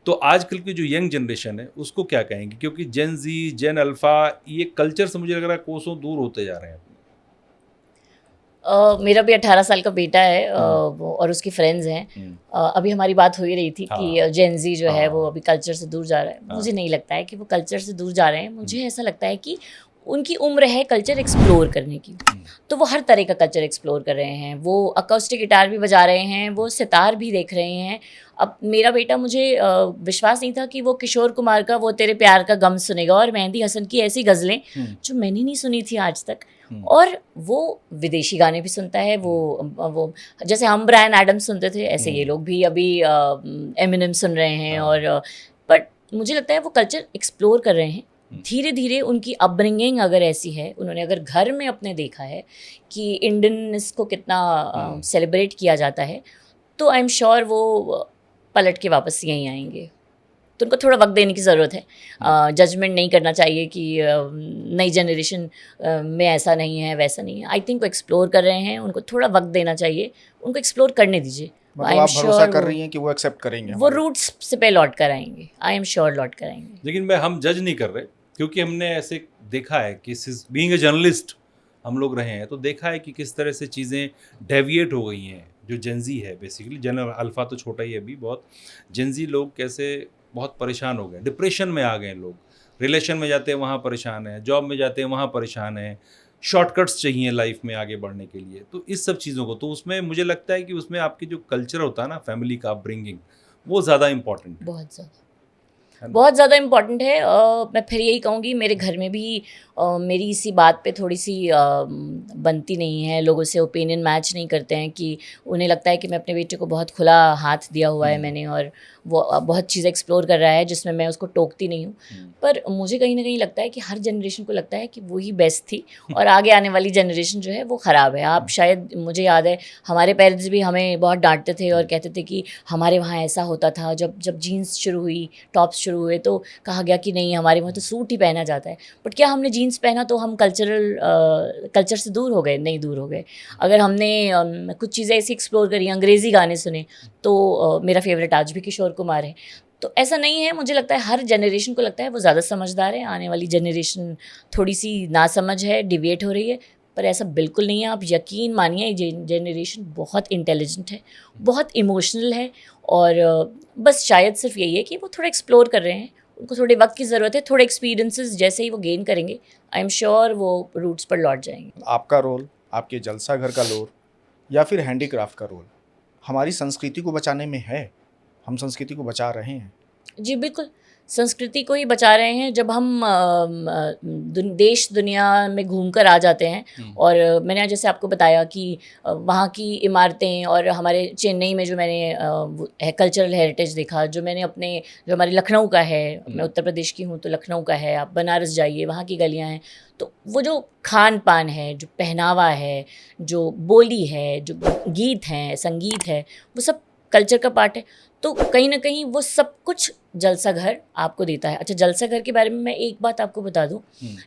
तो आजकल की जो यंग जनरेशन है उसको क्या कहेंगे? क्योंकि जेन जी, जेन अल्फ़ा, ये कल्चर से मुझे लग रहा है कोसों दूर होते जा रहे हैं। मेरा भी 18 साल का बेटा है, और उसकी फ्रेंड्स हैं। अभी हमारी बात हो ही रही थी कि जेन जी जो है वो अभी कल्चर से दूर जा रहा है। मुझे नहीं लगता है कि वो कल्चर से दूर जा रहे हैं, मुझे ऐसा लगता है कि उनकी उम्र है कल्चर एक्सप्लोर करने की, तो वो हर तरह का कल्चर एक्सप्लोर कर रहे हैं। वो अकॉस्टिक गिटार भी बजा रहे हैं, वो सितार भी देख रहे हैं। अब मेरा बेटा, मुझे विश्वास नहीं था कि वो किशोर कुमार का वो तेरे प्यार का गम सुनेगा, और मेहंदी हसन की ऐसी गज़लें जो मैंने नहीं सुनी थी आज तक, और वो विदेशी गाने भी सुनता है। वो जैसे हम ब्रायन एडम्स सुनते थे, ऐसे ये लोग भी अभी एमिनेम सुन रहे हैं। और बट मुझे लगता है वो कल्चर एक्सप्लोर कर रहे हैं धीरे धीरे। उनकी अपब्रिंगिंग अगर ऐसी है, उन्होंने अगर घर में अपने देखा है कि इंडियन को कितना सेलिब्रेट किया जाता है, तो आई एम श्योर वो पलट के वापस यहीं आएंगे। तो उनको थोड़ा वक्त देने की ज़रूरत है। जजमेंट नहीं करना चाहिए कि नई जनरेशन में ऐसा नहीं है वैसा नहीं है। आई थिंक वो एक्सप्लोर कर रहे हैं, उनको थोड़ा वक्त देना चाहिए, उनको एक्सप्लोर करने दीजिए। मतलब आप भरोसा कर रही हैं कि वो एक्सेप्ट करेंगे, वो रूट्स से पे लौट कर आएंगे, आई एम श्योर लौट कर आएंगे। लेकिन हम जज नहीं कर रहे, क्योंकि हमने ऐसे देखा है कि बीइंग ए जर्नलिस्ट हम लोग रहे हैं, तो देखा है कि किस तरह से चीज़ें डेविएट हो गई हैं। जो जेंजी है बेसिकली, जनरल अल्फ़ा तो छोटा ही है अभी, बहुत जेंजी लोग कैसे बहुत परेशान हो गए, डिप्रेशन में आ गए लोग। रिलेशन में जाते हैं वहाँ परेशान है, जॉब में जाते हैं वहाँ परेशान है, शॉर्टकट्स चाहिए लाइफ में आगे बढ़ने के लिए। तो इस सब चीज़ों को, तो उसमें मुझे लगता है कि उसमें आपकी जो कल्चर होता है ना, फैमिली का अपब्रिंगिंग, वो ज़्यादा इम्पॉर्टेंट है। बहुत ज़्यादा इम्पॉर्टेंट है। मैं फिर यही कहूँगी, मेरे घर में भी मेरी इसी बात पे थोड़ी सी बनती नहीं है, लोगों से ओपिनियन मैच नहीं करते हैं कि उन्हें लगता है कि मैं अपने बेटे को बहुत खुला हाथ दिया हुआ है मैंने, और वो बहुत चीज़ें एक्सप्लोर कर रहा है जिसमें मैं उसको टोकती नहीं हूँ। पर मुझे कहीं ना कहीं लगता है कि हर जनरेशन को लगता है कि वही बेस्ट थी और आगे आने वाली जनरेशन जो है वो ख़राब है। आप शायद, मुझे याद है हमारे पेरेंट्स भी हमें बहुत डांटते थे और कहते थे कि हमारे वहाँ ऐसा होता था, जब जीन्स शुरू हुई, टॉप्स शुरू हुए, तो कहा गया कि नहीं हमारे वहाँ तो सूट ही पहना जाता है। बट क्या हमने जीन्स पहना तो हम कल्चर से दूर हो गए? नहीं, दूर हो गए। अगर हमने कुछ चीज़ें ऐसी एक्सप्लोर करी, अंग्रेज़ी गाने सुने, तो मेरा फेवरेट आज भी किशोर कुमार है। तो ऐसा नहीं है, मुझे लगता है हर जनरेशन को लगता है वो ज़्यादा समझदार है, आने वाली जनरेशन थोड़ी सी नासमझ है, डिवेट हो रही है, पर ऐसा बिल्कुल नहीं है। आप यकीन मानिए ये जनरेशन बहुत इंटेलिजेंट है, बहुत इमोशनल है, और बस शायद सिर्फ यही है कि वो थोड़ा एक्सप्लोर कर रहे हैं, उनको थोड़े वक्त की ज़रूरत है, थोड़े एक्सपीरियंसेस जैसे ही वो गेन करेंगे, आई एम श्योर वो रूट्स पर लौट जाएंगे। आपका रोल, आपके जलसा घर का रोल, या फिर हैंडीक्राफ्ट का रोल हमारी संस्कृति को बचाने में है? हम संस्कृति को बचा रहे हैं? जी बिल्कुल, संस्कृति को ही बचा रहे हैं। जब हम देश दुनिया में घूमकर आ जाते हैं, और मैंने आज जैसे आपको बताया कि वहाँ की इमारतें, और हमारे चेन्नई में जो मैंने कल्चरल हेरिटेज देखा, जो मैंने जो हमारे लखनऊ का है, मैं उत्तर प्रदेश की हूँ तो लखनऊ का है, आप बनारस जाइए वहाँ की गलियाँ हैं, तो वो जो खान पान है, जो पहनावा है, जो बोली है, जो गीत हैं, संगीत है, वो सब कल्चर का पार्ट है। तो कहीं ना कहीं वो सब कुछ जलसा घर आपको देता है। अच्छा, जलसा घर के बारे में मैं एक बात आपको बता दूं,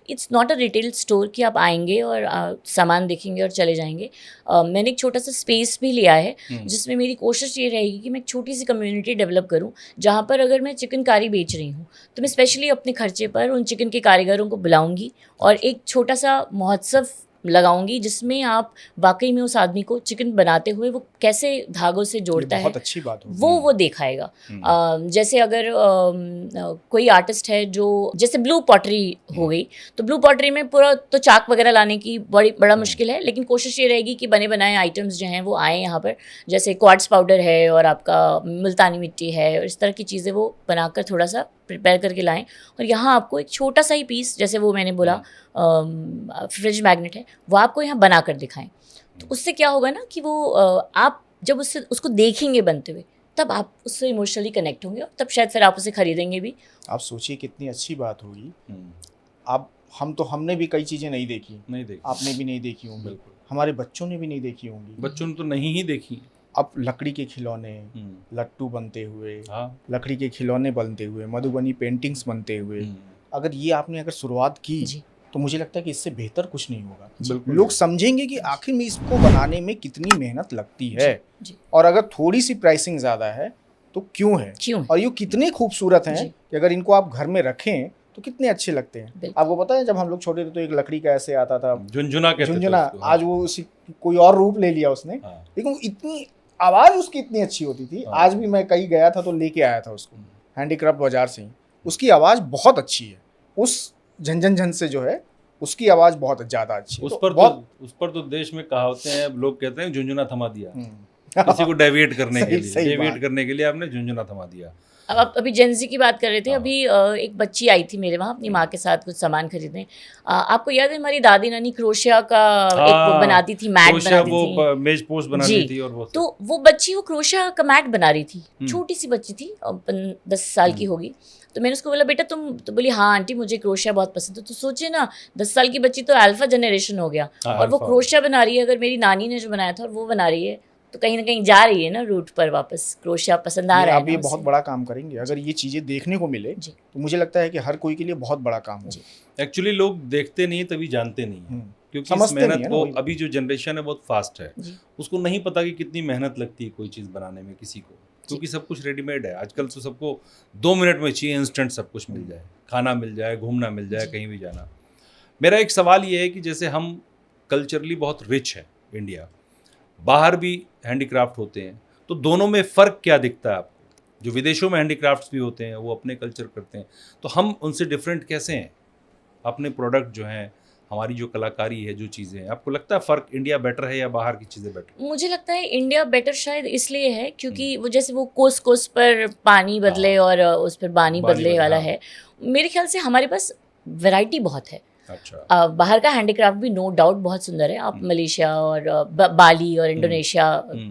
it's not a retail store कि आप आएंगे और सामान देखेंगे और चले जाएंगे। मैंने एक छोटा सा स्पेस भी लिया है, जिसमें मेरी कोशिश ये रहेगी कि मैं एक छोटी सी कम्युनिटी डेवलप करूं, जहां पर अगर मैं चिकनकारी बेच रही हूं तो मैं स्पेशली अपने खर्चे पर उन चिकन के कारीगरों को बुलाऊंगी और एक छोटा सा महोत्सव लगाऊंगी, जिसमें आप वाकई में उस आदमी को चिकन बनाते हुए वो कैसे धागों से जोड़ता है, बहुत अच्छी बात होगी, वो दिखाएगा। जैसे अगर कोई आर्टिस्ट है जो, जैसे ब्लू पॉटरी हो गई, तो ब्लू पॉटरी में पूरा तो चाक वगैरह लाने की बड़ा मुश्किल है, लेकिन कोशिश ये रहेगी कि बने बनाए आइटम्स जो हैं वो आए यहाँ पर। जैसे क्वार्ट्स पाउडर है और आपका मुल्तानी मिट्टी है, और इस तरह की चीज़ें वो बनाकर थोड़ा सा प्रिपेयर करके लाएं, और यहाँ आपको एक छोटा सा ही पीस, जैसे वो मैंने बोला फ्रिज मैग्नेट है, वो आपको यहाँ बना कर दिखाएं। तो उससे क्या होगा ना कि वो आप जब उसको देखेंगे बनते हुए, तब आप उससे इमोशनली कनेक्ट होंगे, और तब शायद फिर आप उसे खरीदेंगे भी। आप सोचिए कितनी अच्छी बात होगी। आप हमने भी कई चीज़ें नहीं देखी, आपने भी नहीं देखी होंगी, हमारे बच्चों ने भी नहीं देखी होंगी, बच्चों ने तो नहीं ही देखी। अब लकड़ी के खिलौने, लट्टू बनते हुए, लकड़ी के खिलौने बनते हुए, मधुबनी पेंटिंग्स बनते हुए, अगर ये आपने अगर शुरुआत की तो मुझे लगता है कि इससे बेहतर कुछ नहीं होगा। लोग समझेंगे कि आखिर में इसको बनाने में कितनी मेहनत लगती है, और अगर थोड़ी सी प्राइसिंग ज़्यादा है तो क्यों है, और ये कितने खूबसूरत हैं कि अगर इनको आप घर में रखें तो कितने अच्छे लगते हैं। आपको पता है जब हम लोग छोटे थे तो एक लकड़ी का ऐसे आता था, झुनझुना, आज वो उसी कोई और रूप ले लिया उसने, लेकिन इतनी आवाज़ उसकी इतनी अच्छी होती थी। आज भी मैं कहीं गया था तो लेके आया था उसको हैंडीक्राफ्ट बाजार से ही, उसकी आवाज़ बहुत अच्छी है। उस झंझन झन से जो है उसकी आवाज़ बहुत ज़्यादा अच्छी है। उस पर तो देश में कहावतें हैं, लोग कहते हैं झुनझुना थमा दिया, किसी को डेविएट करने के लिए आपने झुनझुना थमा दिया। अब अभी जेंजी की बात कर रहे थे, अभी एक बच्ची आई थी मेरे वहाँ अपनी माँ के साथ कुछ सामान खरीदने। आपको याद है हमारी दादी नानी क्रोशिया का एक वो बनाती थी, मैट बनाती थी, मेज पोस्ट बनाती थी, और वो बच्ची वो क्रोशिया का मैट बना रही थी, छोटी सी बच्ची थी, 10 साल की होगी। तो मैंने उसको बोला, बेटा तुम, तो बोली हाँ आंटी मुझे क्रोशिया बहुत पसंद है। तो सोचिए ना, 10 साल की बच्ची तो अल्फा जनरेशन हो गया, और वो क्रोशिया बना रही है। अगर मेरी नानी ने जो बनाया था और वो बना रही है, तो कहीं ना कहीं जा रही है ना रूट पर वापस, क्रोशिया पसंद आ रहा है आप ये ना बहुत उसे। बड़ा काम करेंगे अगर ये चीज़ें देखने को मिले, जी। तो मुझे लगता है कि हर कोई के लिए बहुत बड़ा काम हो। एक्चुअली लोग देखते नहीं तभी जानते नहीं हैं, क्योंकि इस समझते नहीं मेहनत है ना को वही। अभी जो जनरेशन है बहुत फास्ट है, जी। उसको नहीं पता कि कितनी मेहनत लगती है कोई चीज़ बनाने में किसी को, क्योंकि सब कुछ रेडीमेड है आजकल। तो सबको 2 मिनट में चाहिए, इंस्टेंट सब कुछ मिल जाए, खाना मिल जाए, घूमना मिल जाए, जी। कहीं भी जाना। मेरा एक सवाल ये है कि जैसे हम कल्चरली बहुत रिच है इंडिया, बाहर भी हैंडीक्राफ्ट होते हैं, तो दोनों में फ़र्क क्या दिखता है आपको? जो विदेशों में हैंडीक्राफ्ट्स भी होते हैं वो अपने कल्चर करते हैं, तो हम उनसे डिफरेंट कैसे हैं? अपने प्रोडक्ट जो हैं, हमारी जो कलाकारी है, जो चीज़ें हैं, आपको लगता है फ़र्क इंडिया बेटर है या बाहर की चीज़ें बेटर? मुझे लगता है इंडिया बेटर शायद इसलिए है क्योंकि वो जैसे वो कोस कोस पर पानी बदले हाँ। और उस पर बानी बानी बदले बदले, वाला हाँ। है। मेरे ख्याल से हमारे पास वैरायटी बहुत है। अच्छा। बाहर का हैंडीक्राफ्ट भी नो डाउट बहुत सुंदर है। आप मलेशिया और बाली और इंडोनेशिया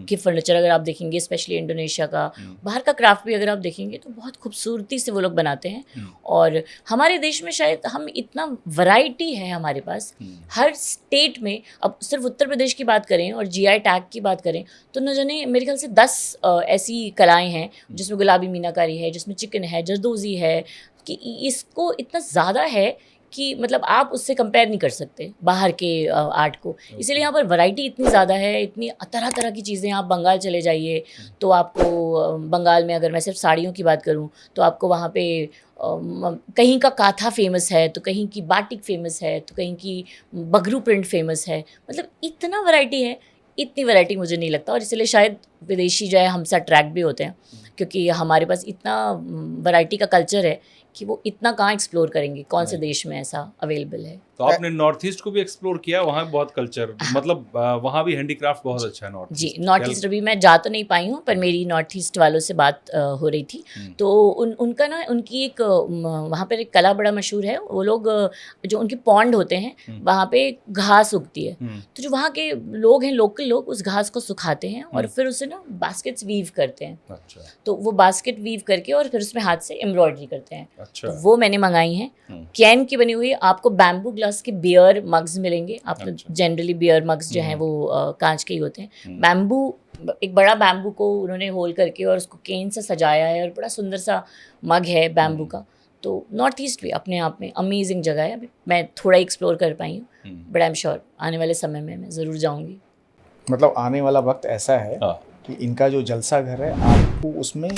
के फर्नीचर अगर आप देखेंगे, स्पेशली इंडोनेशिया का बाहर का क्राफ्ट भी अगर आप देखेंगे तो बहुत खूबसूरती से वो लोग बनाते हैं। और हमारे देश में शायद हम इतना वैरायटी है हमारे पास, हर स्टेट में। अब सिर्फ उत्तर प्रदेश की बात करें और जीआई टैग की बात करें तो न जाने मेरे ख्याल से 10 ऐसी कलाएँ हैं जिसमें गुलाबी मीनाकारी है, जिसमें चिकन है, जरदोजी है, कि इसको इतना ज़्यादा है कि मतलब आप उससे कंपेयर नहीं कर सकते बाहर के आर्ट को। इसीलिए यहाँ पर वैरायटी इतनी ज़्यादा है, इतनी तरह तरह की चीज़ें। आप बंगाल चले जाइए तो आपको बंगाल में अगर मैं सिर्फ साड़ियों की बात करूँ तो आपको वहाँ पे कहीं का काथा फेमस है, तो कहीं की बाटिक फेमस है, तो कहीं की बगरू प्रिंट फेमस है। मतलब इतना वैरायटी है, इतनी वैरायटी मुझे नहीं लगता। और इसलिए शायद विदेशी जो है हमसे अट्रैक्ट भी होते हैं क्योंकि हमारे पास इतना वैरायटी का कल्चर है कि वो इतना कहाँ एक्सप्लोर करेंगे, कौन से देश में ऐसा अवेलेबल है। तो आपने नॉर्थ ईस्ट को भी एक्सप्लोर किया? वहाँ भी बहुत कल्चर, मतलब वहाँ भी हैंडीक्राफ्ट बहुत अच्छा है नॉर्थ जी। ईस्ट। नॉर्थ ईस्ट अभी मैं जा तो नहीं पाई हूँ, पर मेरी नॉर्थ ईस्ट वालों से बात हो रही थी तो उनका ना, उनकी एक वहाँ पर एक कला बड़ा मशहूर है। वो लोग जो उनके पॉन्ड होते हैं वहाँ पे घास उगती है, तो जो वहाँ के लोग हैं, लोकल लोग, उस घास को सुखाते हैं और फिर उसे ना बास्केट्स वीव करते हैं। अच्छा। तो वो बास्केट वीव करके और फिर उसमें हाथ से एम्ब्रॉयडरी करते हैं। अच्छा। तो वो मैंने मंगाई हैं। कैन की बनी हुई। आपको बैम्बू ग्लास के बियर मग्स मिलेंगे। आपने जनरली बियर मग्स जो हैं वो कांच के ही होते हैं। बैम्बू, एक बड़ा बैम्बू को उन्होंने होल करके और उसको केन से सजाया है और बड़ा सुंदर सा मग है बैम्बू का। तो नॉर्थ ईस्ट भी अपने आप में अमेजिंग जगह है। अभी मैं थोड़ा एक्सप्लोर कर पाई हूँ, बट आई एम श्योर आने वाले समय में मैं ज़रूर जाऊँगी। मतलब आने वाला वक्त ऐसा है कि इनका जो जलसा घर है, आपको उसमें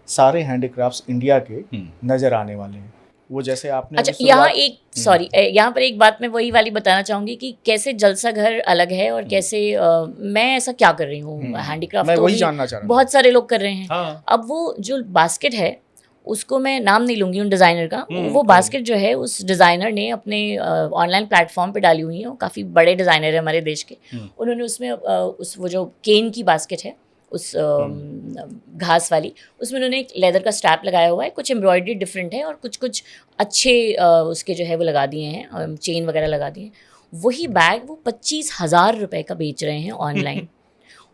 सारे हैंडीक्राफ्ट्स इंडिया के नज़र आने वाले हैं। वो जैसे आपने अच्छा, यहाँ एक सॉरी, यहाँ पर एक बात मैं वही वाली बताना चाहूँगी कि कैसे जलसा घर अलग है और कैसे मैं ऐसा क्या कर रही हूँ। हैंडीक्राफ्ट मैं तो वही भी जानना चाह रहा हूँ। बहुत सारे लोग कर रहे हैं। हाँ। अब वो जो बास्केट है उसको मैं नाम नहीं लूँगी उन डिज़ाइनर का। वो बास्केट जो है उस डिज़ाइनर ने अपने ऑनलाइन प्लेटफॉर्म पे डाली हुई है। वो काफ़ी बड़े डिज़ाइनर है हमारे देश के। उन्होंने उसमें उस वो जो केन की बास्केट है उस घास वाली, उसमें उन्होंने एक लेदर का स्ट्रैप लगाया हुआ है। कुछ एम्ब्रॉयडरी डिफरेंट है और कुछ कुछ अच्छे उसके जो है वो लगा दिए हैं, चेन वगैरह लगा दिए हैं। वही बैग वो 25,000 रुपये का बेच रहे हैं ऑनलाइन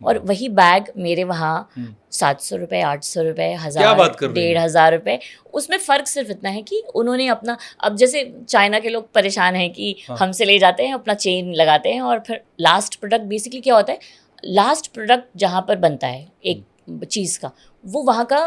और वही बैग मेरे वहाँ 700 रुपये, 800 रुपये, 1000, 1,500 रुपये। उसमें फ़र्क सिर्फ इतना है कि उन्होंने अपना, अब जैसे चाइना के लोग परेशान हैं कि हमसे ले जाते हैं, अपना चेन लगाते हैं और फिर लास्ट प्रोडक्ट बेसिकली क्या होता है, लास्ट प्रोडक्ट जहाँ पर बनता है एक चीज़ का, वो वहाँ का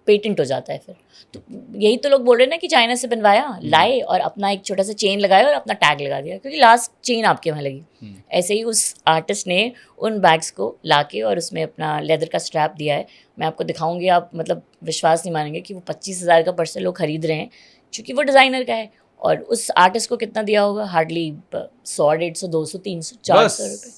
पेटेंट हो जाता है। फिर तो यही तो लोग बोल रहे हैं ना कि चाइना से बनवाया, लाए और अपना एक छोटा सा चेन लगाया और अपना टैग लगा दिया, क्योंकि लास्ट चेन आपके वहाँ लगी। ऐसे ही उस आर्टिस्ट ने उन बैग्स को लाके और उसमें अपना लेदर का स्ट्रैप दिया है। मैं आपको दिखाऊंगी, आप मतलब विश्वास नहीं मानेंगे कि वो 25,000 का पर्स लोग खरीद रहे हैं क्योंकि वो डिज़ाइनर का है। और उस आर्टिस्ट को कितना दिया होगा, हार्डली 100, 150, 200, 300, 400 रुपये,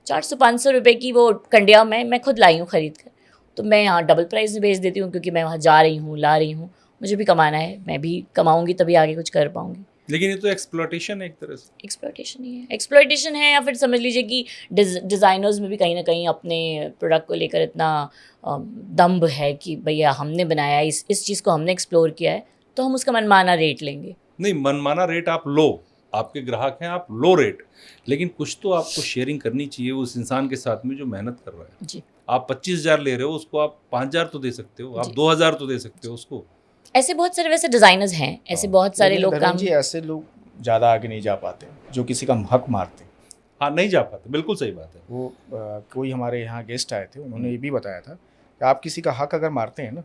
400-500 रुपये की वो कंडिया मैं खुद लाई हूँ खरीद कर। तो मैं यहाँ डबल प्राइस में बेच देती हूँ क्योंकि मैं वहाँ जा रही हूँ, ला रही हूँ, मुझे भी कमाना है, मैं भी कमाऊँगी तभी आगे कुछ कर पाऊँगी। लेकिन ये तो एक्सप्लॉयटेशन है एक तरह से। एक्सप्लॉयटेशन ही है, एक्सप्लॉयटेशन है, या फिर समझ लीजिए कि डिज़ाइनर्स में भी कहीं ना कहीं अपने प्रोडक्ट को लेकर इतना दम्भ है कि भैया हमने बनाया, इस चीज़ को हमने एक्सप्लोर किया है तो हम उसका मनमाना रेट लेंगे। नहीं, मनमाना रेट आप लो, आपके ग्राहक हैं, आप लो रेट, लेकिन कुछ तो आपको शेयरिंग करनी चाहिए उस इंसान के साथ में जो मेहनत कर रहा है। जी। आप 25,000 ले रहे हो, उसको आप 5,000 तो दे सकते हो, आप 2,000 तो दे सकते हो उसको। ऐसे बहुत सारे वैसे डिज़ाइनर्स हैं, ऐसे बहुत सारे लोग काम, जी ऐसे लोग ज़्यादा आगे नहीं जा पाते जो किसी का हक मारते। हाँ, नहीं जा पाते, बिल्कुल सही बात है। वो कोई हमारे यहाँ गेस्ट आए थे, उन्होंने ये भी बताया था कि आप किसी का हक अगर मारते हैं ना,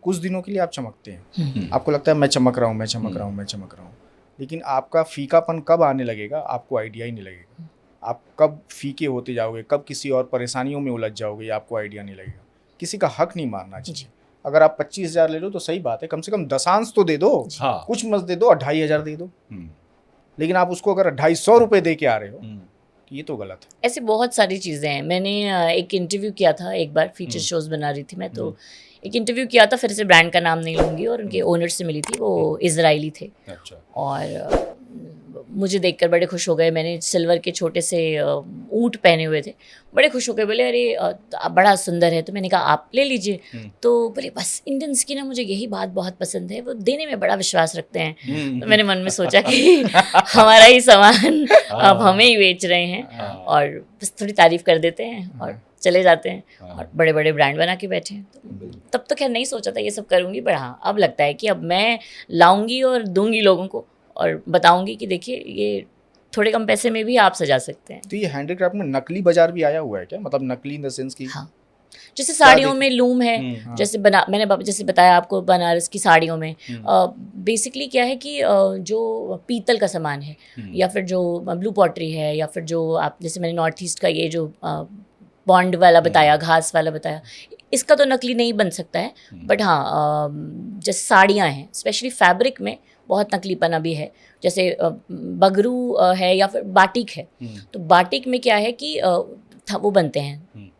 कुछ दिनों के लिए आप चमकते हैं, आपको लगता है मैं चमक रहा हूँ, मैं चमक रहा हूँ, मैं चमक रहा हूँ, लेकिन आपका फीकापन कब आने लगेगा आपको आइडिया ही नहीं लगेगा। आप कब फीके होते जाओगे, कब किसी और परेशानियों में उलझ जाओगे, आपको आइडिया नहीं लगेगा। किसी का हक नहीं मारना चाहिए। अगर आप 25,000 ले लो तो सही बात है, कम से कम दशांश तो दे दो, हाँ। कुछ मत दे दो, 2,500 दे दो, लेकिन आप उसको अगर 250 रुपये दे के आ रहे हो तो ये तो गलत है। ऐसी बहुत सारी चीज़ें हैं। मैंने एक इंटरव्यू किया था एक बार, फीचर शोज़ बना रही थी मैं, तो एक इंटरव्यू किया था, फिर से ब्रांड का नाम नहीं लूँगी, और उनके ओनर से मिली थी, वो इजरायली थे। अच्छा। और मुझे देखकर बड़े खुश हो गए। मैंने सिल्वर के छोटे से ऊँट पहने हुए थे, बड़े खुश हो गए, बोले अरे बड़ा सुंदर है। तो मैंने कहा आप ले लीजिए। तो बोले बस इंडियंस की ना मुझे यही बात बहुत पसंद है, वो देने में बड़ा विश्वास रखते हैं। तो मैंने मन में सोचा कि हमारा ही सामान अब हमें ही बेच रहे हैं, और बस थोड़ी तारीफ कर देते हैं और चले जाते हैं, और बड़े बड़े ब्रांड बना के बैठे हैं। तो तब तो खैर नहीं सोचा था ये सब करूँगी, पर हाँ अब लगता है कि अब मैं लाऊंगी और दूंगी लोगों को, और बताऊंगी कि देखिए ये थोड़े कम पैसे में भी आप सजा सकते हैं। तो ये हैंडीक्राफ्ट में नकली बाजार भी आया हुआ है क्या? मतलब नकली इन द सेंस की, हाँ, जैसे साड़ियों में लूम है, जैसे मैंने जैसे बताया आपको बनारस की साड़ियों में बेसिकली क्या है कि जो पीतल का सामान है, या फिर जो ब्लू पॉटरी है, या फिर जो आप जैसे मैंने नॉर्थ ईस्ट का ये जो बॉन्ड वाला बताया, घास वाला बताया, इसका तो नकली नहीं बन सकता है। बट हाँ जैसे साड़ियाँ हैं, स्पेशली फैब्रिक में बहुत नकलीपना भी है। जैसे बगरू है या फिर बाटिक है, तो बाटिक में क्या है कि वो बनते हैं,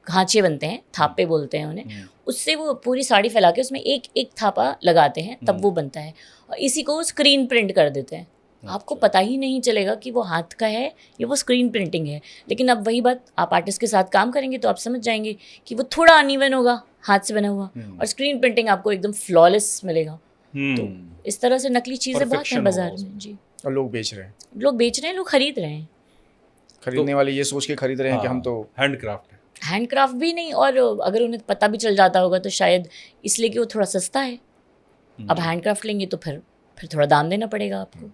खांचे बनते हैं, थापे बोलते हैं उन्हें, उससे वो पूरी साड़ी फैला के उसमें एक एक थापा लगाते हैं, तब वो बनता है। और इसी को स्क्रीन प्रिंट कर देते हैं। आपको पता ही नहीं चलेगा कि वो हाथ का है या वो स्क्रीन प्रिंटिंग है। लेकिन अब वही बात, आप आर्टिस्ट के साथ काम करेंगे तो आप समझ जाएंगे कि वो थोड़ा अनइवन होगा हाथ से बना हुआ, और स्क्रीन प्रिंटिंग आपको एकदम फ्लॉलेस मिलेगा। तो इस तरह से नकली चीज़ें बहुत हैं बाजार में जी, और लोग बेच रहे हैं, लोग खरीद रहे हैं। खरीदने वाले ये सोच के खरीद रहे हैं कि हम तो हैंडक्राफ्ट भी नहीं, और अगर उन्हें पता भी चल जाता होगा तो शायद इसलिए कि वो थोड़ा सस्ता है। अब हैंडक्राफ्ट लेंगे तो फिर थोड़ा दाम देना पड़ेगा आपको।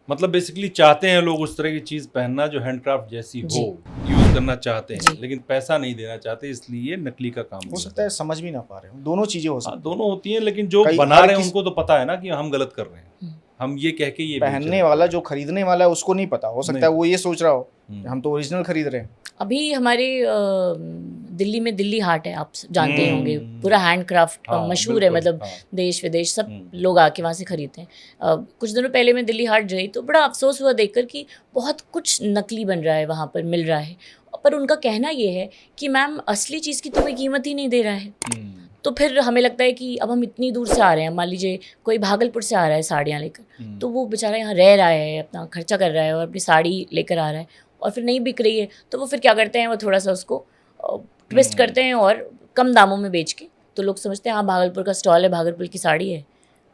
मतलब बेसिकली चाहते हैं लोग उस तरह की चीज़ पहनना जो हैंडक्राफ्ट जैसी हो, यूज़ करना चाहते हैं, लेकिन पैसा नहीं देना चाहते, इसलिए नकली का काम हो सकता है। समझ भी ना पा रहे हो, दोनों चीज़ें हो सकती हैं। दोनों होती हैं, लेकिन जो बना रहे हैं उनको तो पता है ना कि हम गलत कर रहे हैं। हम ये कह के ये पहनने वाला, जो खरीदने वाला है, उसको नहीं पता। हो सकता है वो ये सोच रहा हो हम तो ओरिजिनल खरीद रहे हैं। अभी हमारे दिल्ली में दिल्ली हाट है, आप जानते ही होंगे, पूरा हैंडक्राफ्ट मशहूर है, मतलब देश विदेश सब लोग आके वहाँ से खरीदते हैं। कुछ दिनों पहले मैं दिल्ली हाट गई तो बड़ा अफसोस हुआ देखकर कि बहुत कुछ नकली बन रहा है वहाँ पर, मिल रहा है। पर उनका कहना ये है कि मैम असली चीज़ की तो कोई कीमत ही नहीं दे रहा है। तो फिर हमें लगता है कि अब हम इतनी दूर से आ रहे हैं, मान लीजिए कोई भागलपुर से आ रहा है साड़ियाँ लेकर, तो वो बेचारा यहाँ रह रहा है, अपना खर्चा कर रहा है और अपनी साड़ी लेकर आ रहा है, और फिर नहीं बिक रही है, तो वो फिर क्या करते हैं, वो थोड़ा सा उसको ट्विस्ट करते हैं और कम दामों में बेच के, तो लोग समझते हैं हाँ भागलपुर का स्टॉल है, भागलपुर की साड़ी है,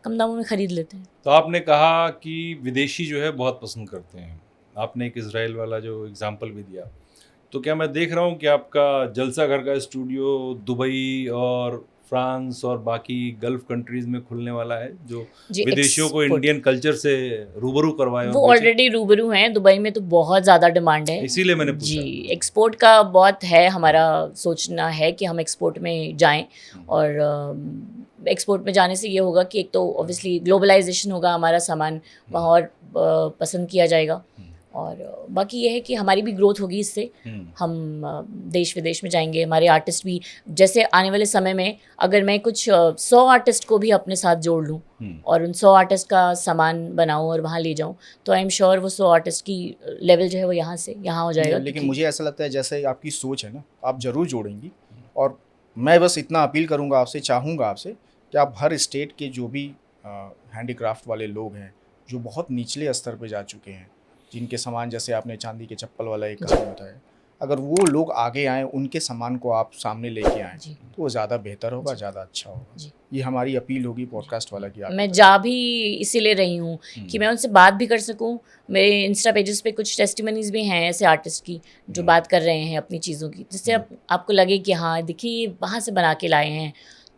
कम दामों में खरीद लेते हैं। तो आपने कहा कि विदेशी जो है बहुत पसंद करते हैं, आपने एक इजराइल वाला जो एग्जाम्पल भी दिया, तो क्या मैं देख रहा हूँ कि आपका जलसा घर का स्टूडियो दुबई और फ्रांस और बाकी गल्फ कंट्रीज में खुलने वाला है, जो विदेशियों को इंडियन कल्चर से रूबरू करवाए? वो ऑलरेडी रूबरू हैं, दुबई में तो बहुत ज़्यादा डिमांड है, इसीलिए मैंने पूछा। जी, एक्सपोर्ट का बहुत है, हमारा सोचना है कि हम एक्सपोर्ट में जाएं, और एक्सपोर्ट में जाने से ये होगा कि एक तो ऑब्वियसली ग्लोबलाइजेशन होगा, हमारा सामान वहाँ और पसंद किया जाएगा, और बाकी ये है कि हमारी भी ग्रोथ होगी इससे। हम देश विदेश में जाएंगे, हमारे आर्टिस्ट भी, जैसे आने वाले समय में अगर मैं कुछ 100 आर्टिस्ट को भी अपने साथ जोड़ लूँ और उन 100 आर्टिस्ट का सामान बनाऊँ और वहाँ ले जाऊँ, तो आई एम श्योर वो 100 आर्टिस्ट की लेवल जो है वो यहाँ से यहाँ हो जाएगा। लेकिन मुझे ऐसा लगता है जैसे आपकी सोच है ना, आप ज़रूर जोड़ेंगी, और मैं बस इतना अपील करूँगा आपसे, चाहूँगा आपसे कि आप हर स्टेट के जो भी हैंडीक्राफ्ट वाले लोग हैं, जो बहुत निचले स्तर पर जा चुके हैं, जिनके सामान, जैसे आपने चांदी के चप्पल वाला एक काम बताया, अगर वो लोग आगे आएँ, उनके सामान को आप सामने लेके आएँ, तो वो ज़्यादा बेहतर होगा, ज़्यादा अच्छा होगा। ये हमारी अपील होगी पॉडकास्ट वाला की। मैं जा भी इसीलिए रही हूँ कि मैं उनसे बात भी कर सकूँ। मेरे इंस्टा पेजेस पे कुछ टेस्टिमनीज भी हैं ऐसे आर्टिस्ट की जो बात कर रहे हैं अपनी चीज़ों की, जिससे आपको लगे कि हाँ देखिए वहाँ से बना के लाए हैं,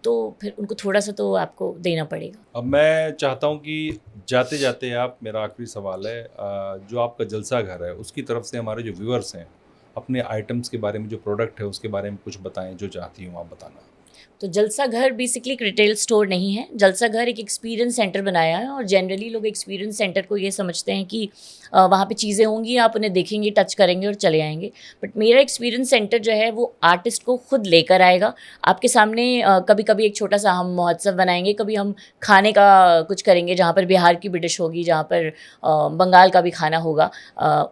तो फिर उनको थोड़ा सा तो आपको देना पड़ेगा। अब मैं चाहता हूँ कि जाते जाते आप, मेरा आखिरी सवाल है, जो आपका जलसा घर है उसकी तरफ से हमारे जो व्यूअर्स हैं अपने आइटम्स के बारे में, जो प्रोडक्ट है उसके बारे में कुछ बताएं, जो चाहती हूँ आप बताना। तो जलसा घर बेसिकली एक रिटेल स्टोर नहीं है। जलसा घर एक एक्सपीरियंस सेंटर बनाया है, और जनरली लोग एक्सपीरियंस सेंटर को ये समझते हैं कि वहाँ पे चीज़ें होंगी, आप उन्हें देखेंगे, टच करेंगे और चले आएंगे। बट मेरा एक्सपीरियंस सेंटर जो है वो आर्टिस्ट को खुद लेकर आएगा आपके सामने। कभी कभी एक छोटा सा हम महोत्सव बनाएंगे, कभी हम खाने का कुछ करेंगे जहाँ पर बिहार की भी डिश होगी, जहाँ पर बंगाल का भी खाना होगा।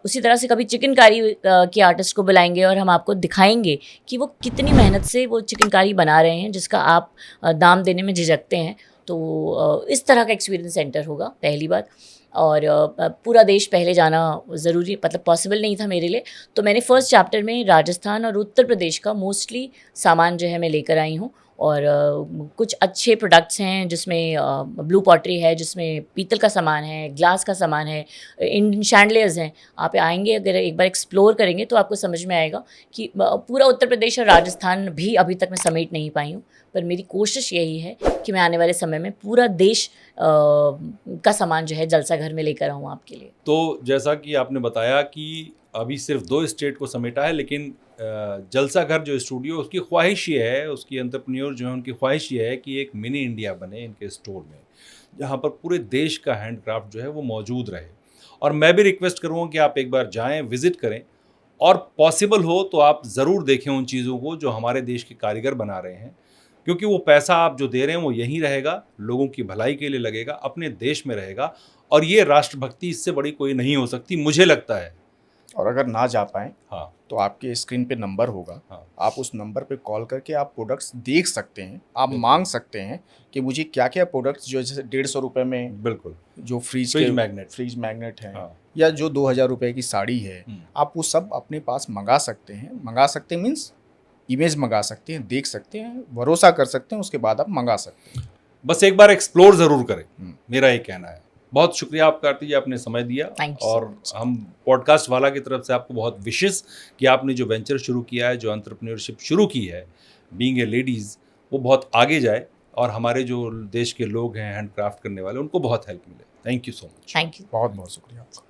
उसी तरह से कभी चिकनकारी के आर्टिस्ट को बुलाएंगे और हम आपको दिखाएंगे कि वो कितनी मेहनत से वो चिकनकारी बना रहे हैं, जिसका आप दाम देने में झिझकते हैं। तो इस तरह का एक्सपीरियंस सेंटर होगा, पहली बात। और पूरा देश पहले जाना ज़रूरी, मतलब पॉसिबल नहीं था मेरे लिए, तो मैंने फर्स्ट चैप्टर में राजस्थान और उत्तर प्रदेश का मोस्टली सामान जो है मैं लेकर आई हूँ। और कुछ अच्छे प्रोडक्ट्स हैं जिसमें ब्लू पॉटरी है, जिसमें पीतल का सामान है, ग्लास का सामान है, इंडियन शैंडलियर्स हैं। आप आएंगे, अगर एक बार एक्सप्लोर करेंगे तो आपको समझ में आएगा कि पूरा उत्तर प्रदेश और राजस्थान भी अभी तक मैं समेट नहीं पाई हूँ, पर मेरी कोशिश यही है कि मैं आने वाले समय में पूरा देश का सामान जो है जलसा घर में लेकर आऊँ आपके लिए। तो जैसा कि आपने बताया कि अभी सिर्फ 2 स्टेट को समेटा है, लेकिन जलसा घर जो स्टूडियो, उसकी ख्वाहिश ये है, उसकी एंटरप्रेन्योर जो है उनकी ख्वाहिश ये है कि एक मिनी इंडिया बने इनके स्टोर में, जहाँ पर पूरे देश का हैंडक्राफ्ट जो है वो मौजूद रहे। और मैं भी रिक्वेस्ट करूँगा कि आप एक बार जाएं, विज़िट करें, और पॉसिबल हो तो आप ज़रूर देखें उन चीज़ों को जो हमारे देश के कारीगर बना रहे हैं, क्योंकि वो पैसा आप जो दे रहे हैं वो यहीं रहेगा, लोगों की भलाई के लिए लगेगा, अपने देश में रहेगा, और ये राष्ट्रभक्ति इससे बड़ी कोई नहीं हो सकती, मुझे लगता है। और अगर ना जा पाएँ हाँ, तो आपके स्क्रीन पे नंबर होगा, हाँ। आप उस नंबर पे कॉल करके आप प्रोडक्ट्स देख सकते हैं, आप मांग सकते हैं कि मुझे क्या क्या प्रोडक्ट्स जो जैसे 150 रुपये में बिल्कुल जो फ्रीज मैग्नेट है, हाँ। या जो 2000 रुपये की साड़ी है, आप वो सब अपने पास मंगा सकते हैं मीन्स इमेज मंगा सकते हैं, देख सकते हैं, भरोसा कर सकते हैं, उसके बाद आप मंगा सकते हैं। बस एक बार एक्सप्लोर ज़रूर करें, मेरा ये कहना है। बहुत शुक्रिया आपका आरती जी, आपने समय दिया। Thank you so और much. हम पॉडकास्ट वाला की तरफ से आपको बहुत विशेष कि आपने जो वेंचर शुरू किया है, जो एंटरप्रेन्योरशिप शुरू की है, बीइंग ए लेडीज़, वो बहुत आगे जाए और हमारे जो देश के लोग हैं हैंडक्राफ्ट करने वाले, उनको बहुत हेल्प मिले। Thank you so much. Thank you. बहुत बहुत शुक्रिया आपका।